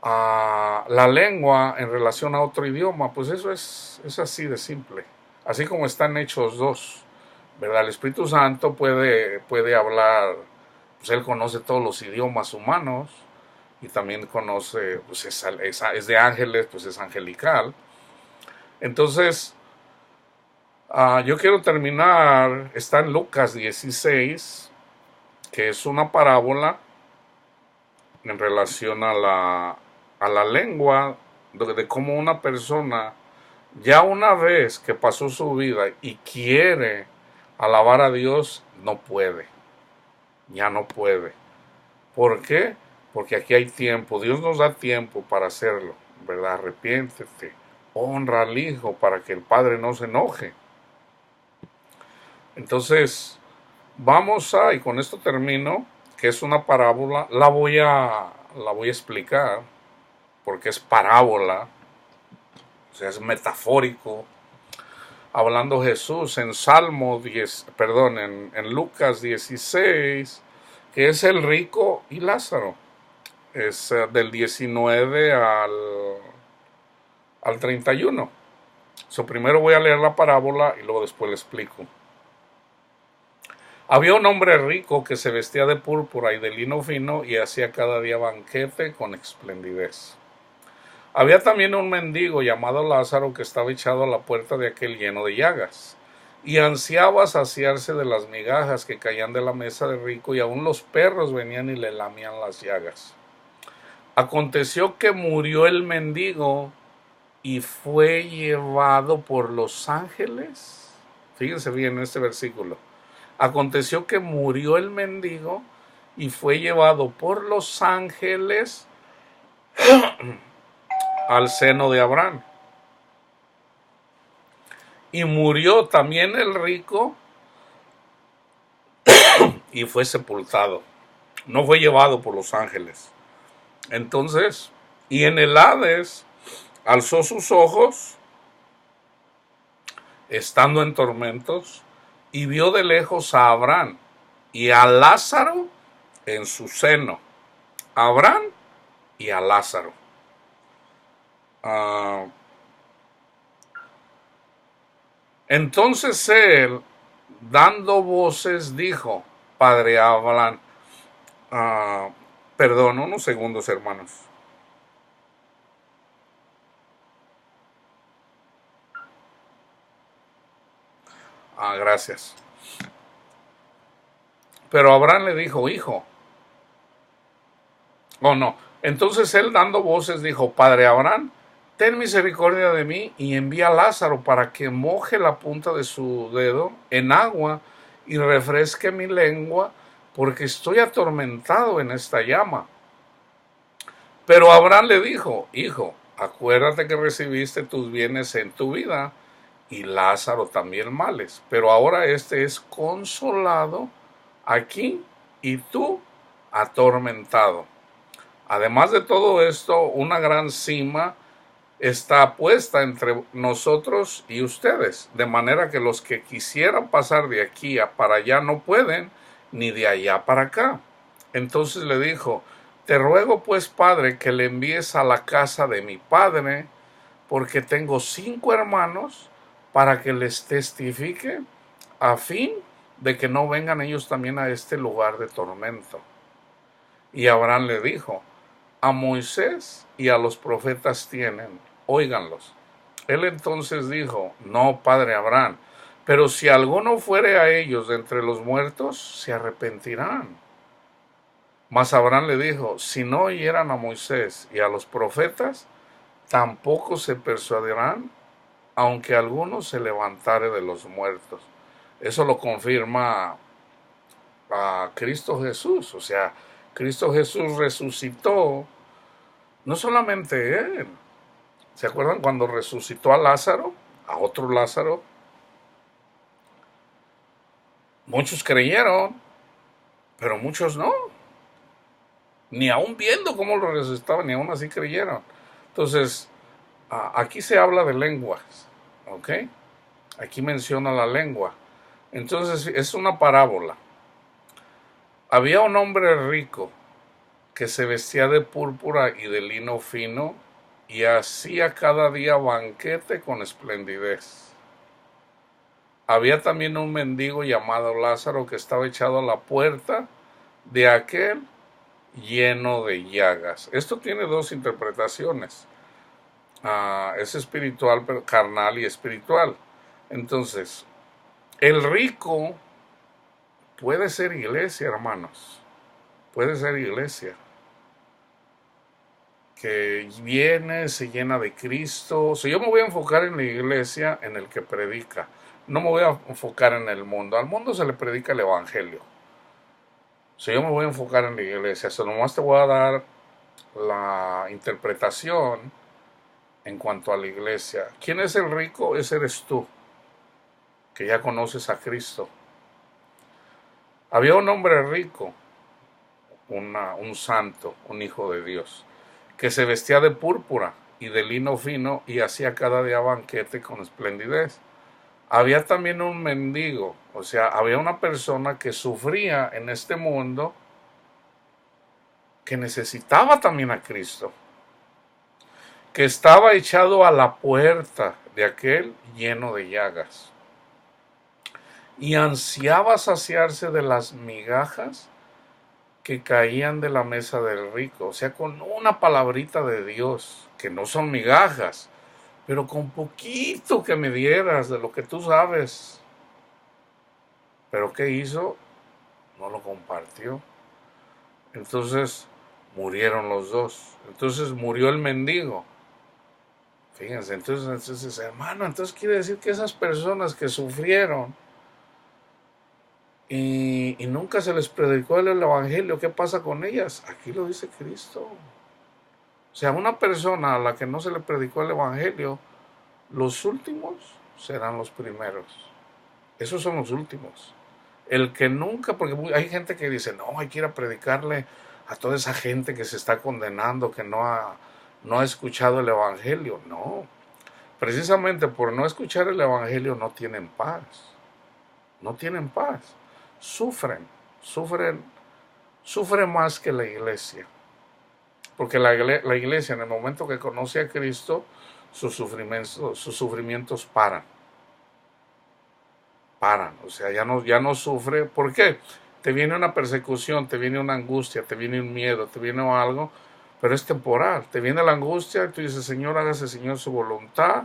la lengua en relación a otro idioma, pues eso es así de simple. Así como están Hechos 2, ¿verdad? El Espíritu Santo puede hablar, pues Él conoce todos los idiomas humanos y también conoce, pues es de ángeles, pues es angelical. Entonces, yo quiero terminar, está en Lucas 16, que es una parábola en relación a la lengua, de cómo una persona Ya una vez que pasó su vida y quiere alabar a Dios, no puede, ya no puede. ¿Por qué? Porque aquí hay tiempo, Dios nos da tiempo para hacerlo, ¿verdad? Arrepiéntete, honra al Hijo para que el Padre no se enoje. Entonces, y con esto termino, que es una parábola, la voy a explicar, porque es parábola, o sea, es metafórico, hablando Jesús en en Lucas 16, que es el rico y Lázaro. Es del 19 al 31. Primero voy a leer la parábola y luego después le explico. Había un hombre rico que se vestía de púrpura y de lino fino y hacía cada día banquete con esplendidez. Había también un mendigo llamado Lázaro que estaba echado a la puerta de aquel lleno de llagas, y ansiaba saciarse de las migajas que caían de la mesa del rico, y aun los perros venían y le lamían las llagas. Aconteció que murió el mendigo y fue llevado por los ángeles. Fíjense bien en este versículo. Aconteció que murió el mendigo y fue llevado por los ángeles al seno de Abraham. Y murió también el rico y fue sepultado. No fue llevado por los ángeles. Entonces, y en el Hades alzó sus ojos, estando en tormentos, y vio de lejos a Abraham y a Lázaro en su seno. Abraham y a Lázaro. Entonces él, dando voces, dijo, Padre Abraham, perdón, unos segundos, hermanos. Gracias. Pero Abraham le dijo, hijo. Oh, no. Entonces él, dando voces, dijo, Padre Abraham, ten misericordia de mí y envía a Lázaro para que moje la punta de su dedo en agua y refresque mi lengua, porque estoy atormentado en esta llama. Pero Abraham le dijo, hijo, acuérdate que recibiste tus bienes en tu vida y Lázaro también males, pero ahora este es consolado aquí y tú atormentado. Además de todo esto, una gran cima está puesta entre nosotros y ustedes, de manera que los que quisieran pasar de aquí para allá no pueden, ni de allá para acá. Entonces le dijo, te ruego pues, Padre, que le envíes a la casa de mi padre, porque tengo 5 hermanos, para que les testifique, a fin de que no vengan ellos también a este lugar de tormento. Y Abraham le dijo, a Moisés y a los profetas tienen, óiganlos. Él entonces dijo, no, padre Abraham, pero si alguno fuere a ellos de entre los muertos, se arrepentirán. Mas Abraham le dijo, si no oyeran a Moisés y a los profetas, tampoco se persuadirán, aunque alguno se levantare de los muertos. Eso lo confirma a Cristo Jesús, o sea, Cristo Jesús resucitó, no solamente él. ¿Se acuerdan cuando resucitó a Lázaro, a otro Lázaro? Muchos creyeron, pero muchos no. Ni aún viendo cómo lo resucitaban, ni aún así creyeron. Entonces, aquí se habla de lenguas, ¿ok? Aquí menciona la lengua. Entonces, es una parábola. Había un hombre rico que se vestía de púrpura y de lino fino y hacía cada día banquete con esplendidez. Había también un mendigo llamado Lázaro que estaba echado a la puerta de aquel lleno de llagas. Esto tiene dos interpretaciones. Es espiritual, pero carnal y espiritual. Entonces, el rico puede ser iglesia, hermanos. Puede ser iglesia. que viene, se llena de Cristo. O sea, yo me voy a enfocar en la iglesia, en el que predica. No me voy a enfocar en el mundo. Al mundo se le predica el evangelio. O sea, yo me voy a enfocar en la iglesia. O sea, nomás te voy a dar la interpretación en cuanto a la iglesia. ¿Quién es el rico? Ese eres tú, que ya conoces a Cristo. Había un hombre rico, un santo, un hijo de Dios, que se vestía de púrpura y de lino fino y hacía cada día banquete con esplendidez. Había también un mendigo, o sea, había una persona que sufría en este mundo, que necesitaba también a Cristo, que estaba echado a la puerta de aquel lleno de llagas y ansiaba saciarse de las migajas que caían de la mesa del rico. O sea, con una palabrita de Dios, que no son migajas, pero con poquito que me dieras de lo que tú sabes. Pero ¿qué hizo? No lo compartió. Entonces murieron los dos. Entonces murió el mendigo. Fíjense, entonces, hermano, entonces quiere decir que esas personas que sufrieron y nunca se les predicó el evangelio, ¿qué pasa con ellas? Aquí lo dice Cristo. O sea, una persona a la que no se le predicó el evangelio, los últimos serán los primeros. Esos son los últimos. El que nunca, porque hay gente que dice, no, hay que ir a predicarle a toda esa gente que se está condenando, que no ha escuchado el evangelio. No, precisamente por no escuchar el evangelio no tienen paz. No tienen paz. Sufren más que la iglesia. Porque la iglesia, en el momento que conoce a Cristo, sus sufrimientos paran. O sea, ya no sufre. ¿Por qué? Te viene una persecución, te viene una angustia, te viene un miedo, te viene algo, pero es temporal. Te viene la angustia y tú dices, Señor, hágase, Señor, su voluntad.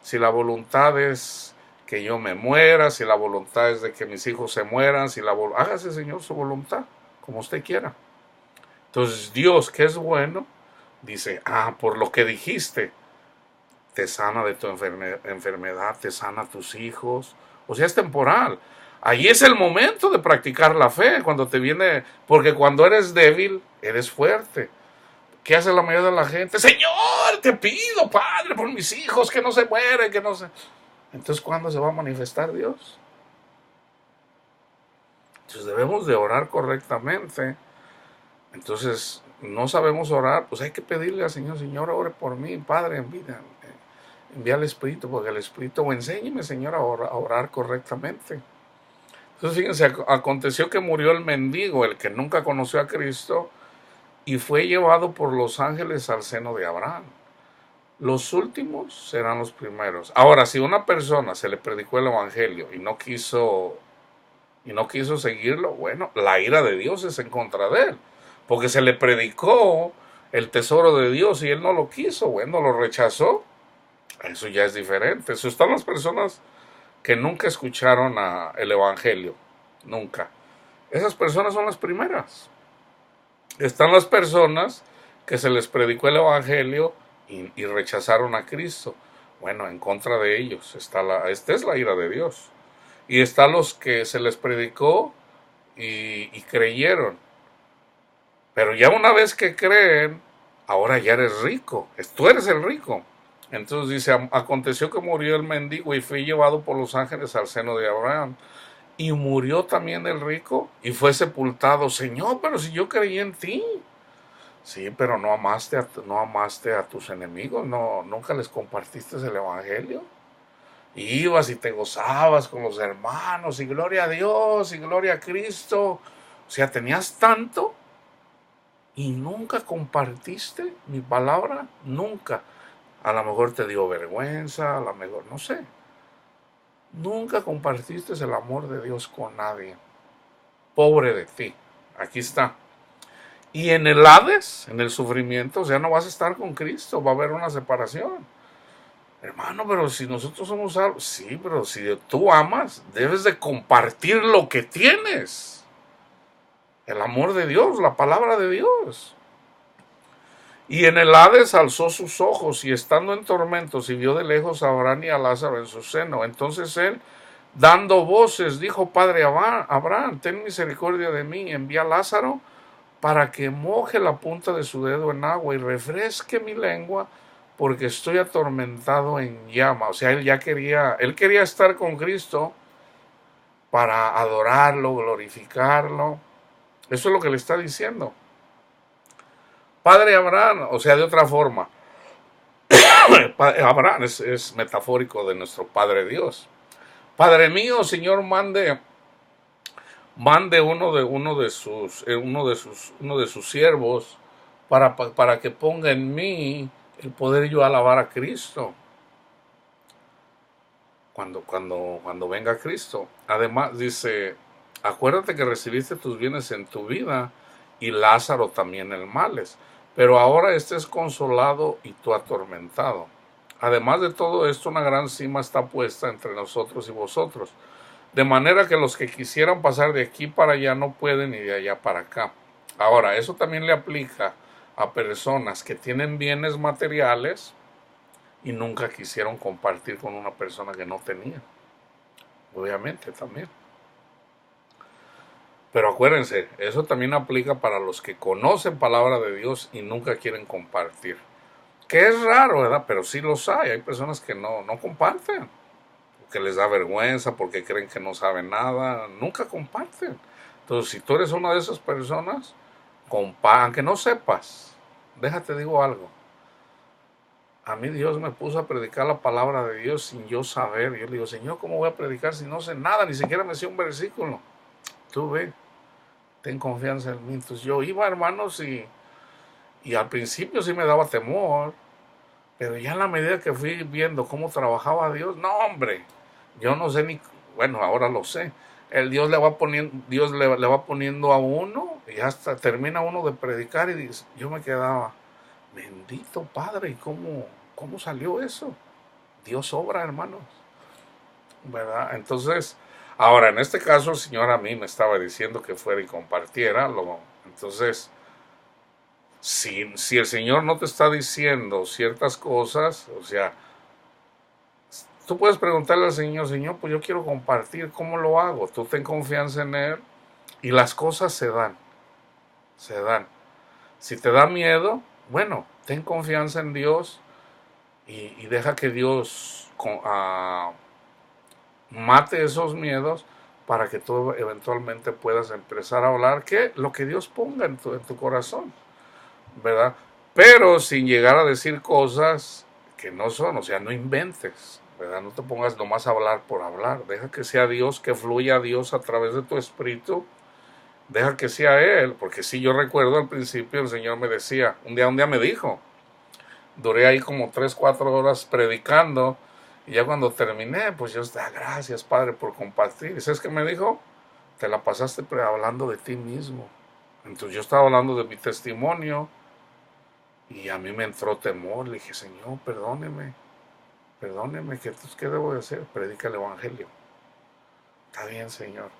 Si la voluntad es que yo me muera, si la voluntad es de que mis hijos se mueran, hágase, Señor, su voluntad, como usted quiera. Entonces Dios, que es bueno, dice, por lo que dijiste, te sana de tu enfermedad, te sana a tus hijos. O sea, es temporal. Ahí es el momento de practicar la fe, cuando te viene, porque cuando eres débil, eres fuerte. ¿Qué hace la mayoría de la gente? Señor, te pido, Padre, por mis hijos, que no se mueren, que no se... Entonces, ¿cuándo se va a manifestar Dios? Entonces, debemos de orar correctamente. Entonces, no sabemos orar, pues hay que pedirle al Señor, Señor, ore por mí, Padre, envía al Espíritu, porque el Espíritu, enséñeme, Señor, a orar correctamente. Entonces, fíjense, aconteció que murió el mendigo, el que nunca conoció a Cristo, y fue llevado por los ángeles al seno de Abraham. Los últimos serán los primeros. Ahora, si una persona se le predicó el evangelio y no quiso seguirlo, bueno, la ira de Dios es en contra de él, porque se le predicó el tesoro de Dios y él no lo quiso, bueno, lo rechazó. Eso ya es diferente. Eso están las personas que nunca escucharon el evangelio, nunca. Esas personas son las primeras. Están las personas que se les predicó el evangelio y rechazaron a Cristo. Bueno, en contra de ellos esta es la ira de Dios. Y están los que se les predicó y creyeron. Pero ya una vez que creen, ahora ya eres rico. Tú eres el rico. Entonces dice, aconteció que murió el mendigo y fue llevado por los ángeles al seno de Abraham. Y murió también el rico y fue sepultado. Señor, pero si yo creí en ti. Sí, pero no amaste a tus enemigos, nunca les compartiste el evangelio. Ibas y te gozabas con los hermanos y gloria a Dios y gloria a Cristo. O sea, tenías tanto y nunca compartiste mi palabra, nunca. A lo mejor te dio vergüenza, a lo mejor, no sé. Nunca compartiste el amor de Dios con nadie. Pobre de ti. Aquí está. Y en el Hades, en el sufrimiento, o sea, no vas a estar con Cristo, va a haber una separación. Hermano, pero si nosotros somos salvos, sí, pero si tú amas, debes de compartir lo que tienes. El amor de Dios, la palabra de Dios. Y en el Hades alzó sus ojos y estando en tormentos y vio de lejos a Abraham y a Lázaro en su seno. Entonces él, dando voces, dijo: Padre Abraham, ten misericordia de mí, envía a Lázaro para que moje la punta de su dedo en agua y refresque mi lengua, porque estoy atormentado en llama. O sea, él quería estar con Cristo para adorarlo, glorificarlo. Eso es lo que le está diciendo. Padre Abraham, o sea, de otra forma, Abraham es metafórico de nuestro Padre Dios. Padre mío, Señor, mande uno de sus siervos para que ponga en mí el poder yo alabar a Cristo cuando venga Cristo. Además dice: acuérdate que recibiste tus bienes en tu vida y Lázaro también el males, pero ahora estés consolado y tú atormentado. Además de todo esto, una gran cima está puesta entre nosotros y vosotros, de manera que los que quisieran pasar de aquí para allá no pueden, y de allá para acá. Ahora, eso también le aplica a personas que tienen bienes materiales y nunca quisieron compartir con una persona que no tenía. Obviamente también. Pero acuérdense, eso también aplica para los que conocen palabra de Dios y nunca quieren compartir. Que es raro, ¿verdad? Pero sí los hay. Hay personas que no comparten, que les da vergüenza, porque creen que no saben nada. Nunca comparten. Entonces, si tú eres una de esas personas, aunque no sepas, déjate digo algo. A mí Dios me puso a predicar la palabra de Dios sin yo saber. Yo le digo: Señor, ¿cómo voy a predicar si no sé nada? Ni siquiera me sé un versículo. Tú ve, ten confianza en mí. Entonces yo iba, hermanos, y al principio sí me daba temor, pero ya en la medida que fui viendo cómo trabajaba Dios, no, hombre, yo no sé ni, bueno, ahora lo sé. Dios le va poniendo a uno y hasta termina uno de predicar y dice, yo me quedaba: bendito Padre, ¿y cómo salió eso? Dios obra, hermanos, ¿verdad? Entonces, ahora en este caso el Señor a mí me estaba diciendo que fuera y compartiera. Entonces, si el Señor no te está diciendo ciertas cosas, o sea, tú puedes preguntarle al Señor: Señor, pues yo quiero compartir, ¿cómo lo hago? Tú ten confianza en Él y las cosas se dan, se dan. Si te da miedo, bueno, ten confianza en Dios y deja que Dios mate esos miedos para que tú eventualmente puedas empezar a hablar lo que Dios ponga en tu corazón, ¿verdad? Pero sin llegar a decir cosas que no son, o sea, no inventes, ¿verdad? No te pongas nomás a hablar por hablar. Deja que sea Dios, que fluya Dios a través de tu espíritu. Deja que sea Él, porque sí, yo recuerdo al principio el Señor me decía, un día me dijo, duré ahí como 3, 4 horas predicando, y ya cuando terminé, pues yo estaba: gracias, Padre, por compartir. ¿Y sabes qué me dijo? Te la pasaste hablando de ti mismo. Entonces yo estaba hablando de mi testimonio, y a mí me entró temor. Le dije: Señor, perdóneme, ¿qué debo de hacer? Predica el Evangelio. Está bien, Señor.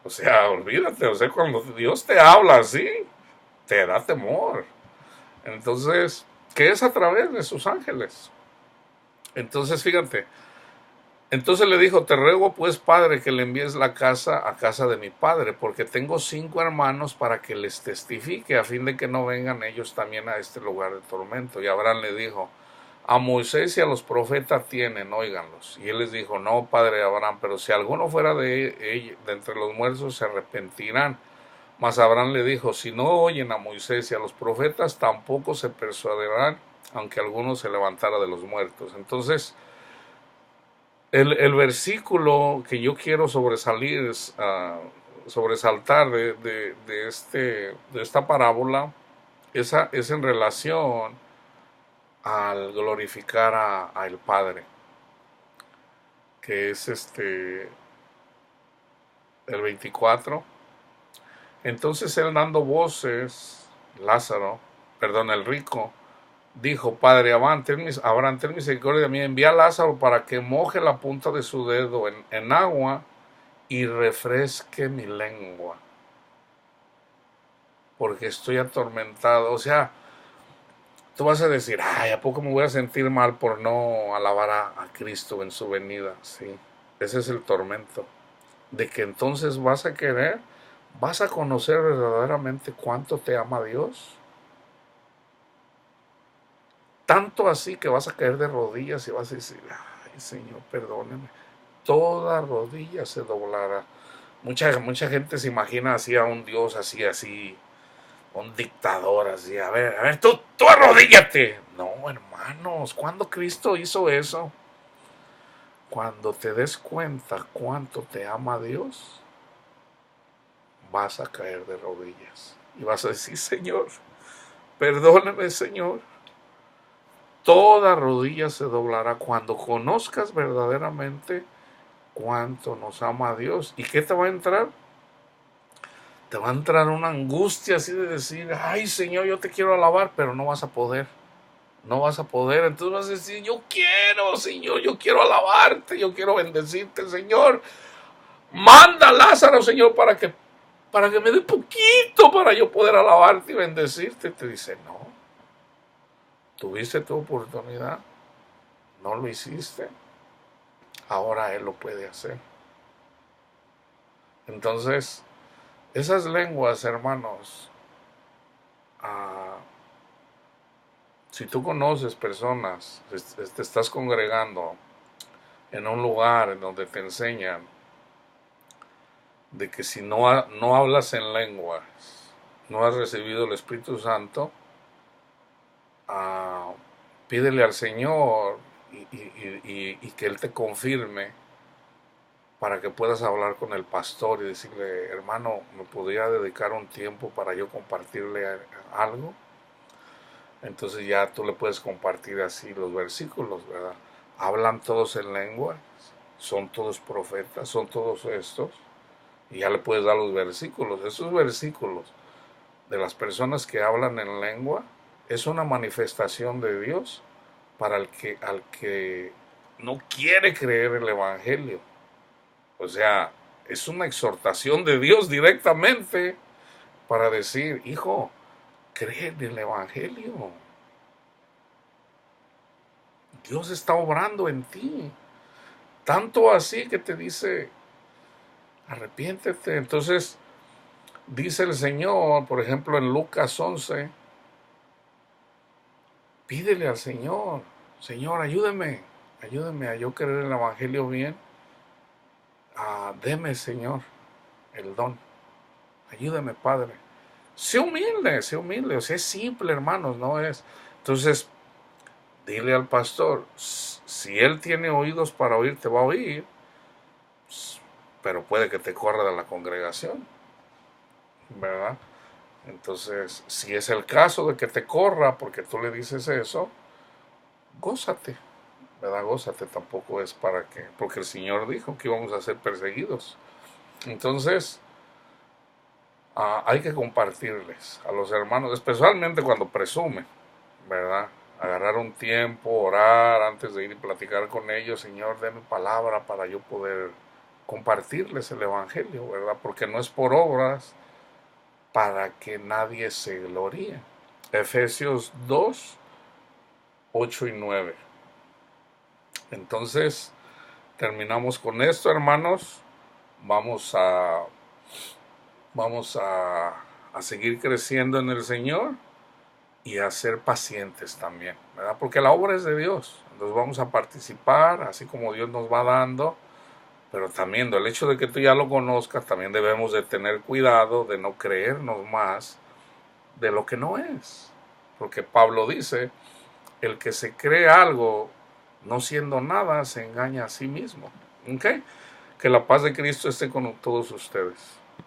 O sea, olvídate, o sea, cuando Dios te habla así, te da temor. Entonces, ¿qué es a través de sus ángeles? Entonces, fíjate, entonces le dijo: te ruego pues, Padre, que le envíes la casa a casa de mi padre, porque tengo 5 hermanos para que les testifique, a fin de que no vengan ellos también a este lugar de tormento. Y Abraham le dijo: a Moisés y a los profetas tienen, óiganlos. Y él les dijo: no, padre Abraham, pero si alguno fuera de entre los muertos, se arrepentirán. Mas Abraham le dijo: si no oyen a Moisés y a los profetas, tampoco se persuadirán, aunque alguno se levantara de los muertos. Entonces, el versículo que yo quiero sobresaltar de esta parábola es en relación al glorificar a el Padre, que es el 24. Entonces él, dando voces, el rico, dijo: Padre Abraham, ten misericordia de mí, envía a Lázaro para que moje la punta de su dedo en agua y refresque mi lengua, porque estoy atormentado. O sea, tú vas a decir, ay, ¿a poco me voy a sentir mal por no alabar a Cristo en su venida? Sí, ese es el tormento. De que entonces vas a querer, vas a conocer verdaderamente cuánto te ama Dios. Tanto así que vas a caer de rodillas y vas a decir, ay Señor, perdóneme. Toda rodilla se doblará. Mucha gente se imagina así a un Dios así, un dictador así. A ver, tú arrodíllate. No, hermanos, ¿cuándo Cristo hizo eso? Cuando te des cuenta cuánto te ama Dios, vas a caer de rodillas. Y vas a decir, Señor, perdóneme, Señor. Toda rodilla se doblará cuando conozcas verdaderamente cuánto nos ama Dios. ¿Y qué te va a entrar? Te va a entrar una angustia así de decir, ay Señor, yo te quiero alabar, pero no vas a poder. No vas a poder. Entonces vas a decir, yo quiero, Señor, yo quiero alabarte, yo quiero bendecirte, Señor. Manda a Lázaro, Señor, para que me dé poquito para yo poder alabarte y bendecirte. Te dice, no. Tuviste tu oportunidad, no lo hiciste. Ahora Él lo puede hacer. Entonces, esas lenguas, hermanos, si tú conoces personas, te estás congregando en un lugar en donde te enseñan de que si no hablas en lenguas, no has recibido el Espíritu Santo, pídele al Señor y que Él te confirme para que puedas hablar con el pastor y decirle, hermano, ¿me podría dedicar un tiempo para yo compartirle algo? Entonces ya tú le puedes compartir así los versículos, ¿verdad? Hablan todos en lengua, son todos profetas, son todos estos, y ya le puedes dar los versículos. Esos versículos de las personas que hablan en lengua es una manifestación de Dios para al que no quiere creer el Evangelio. O sea, es una exhortación de Dios directamente para decir, hijo, cree en el Evangelio. Dios está obrando en ti. Tanto así que te dice, arrepiéntete. Entonces, dice el Señor, por ejemplo, en Lucas 11, pídele al Señor, Señor, ayúdame a yo creer el Evangelio bien. Deme, Señor, el don. Ayúdame, Padre. Sé humilde, o sea, es simple, hermanos, no es. Entonces, dile al pastor, si él tiene oídos para oír, te va a oír, pero puede que te corra de la congregación, ¿verdad? Entonces, si es el caso de que te corra porque tú le dices eso, gózate, ¿verdad? Gózate, tampoco es para que, porque el Señor dijo que íbamos a ser perseguidos. Entonces, hay que compartirles a los hermanos, especialmente cuando presumen, ¿verdad? Agarrar un tiempo, orar antes de ir y platicar con ellos. Señor, deme palabra para yo poder compartirles el Evangelio, ¿verdad? Porque no es por obras para que nadie se gloríe. Efesios 2, 8 y 9. Entonces, terminamos con esto, hermanos. Vamos a seguir creciendo en el Señor y a ser pacientes también, ¿verdad? Porque la obra es de Dios. Entonces vamos a participar, así como Dios nos va dando, pero también el hecho de que tú ya lo conozcas, también debemos de tener cuidado de no creernos más de lo que no es. Porque Pablo dice, el que se cree algo no siendo nada, se engaña a sí mismo. ¿Ok? Que la paz de Cristo esté con todos ustedes.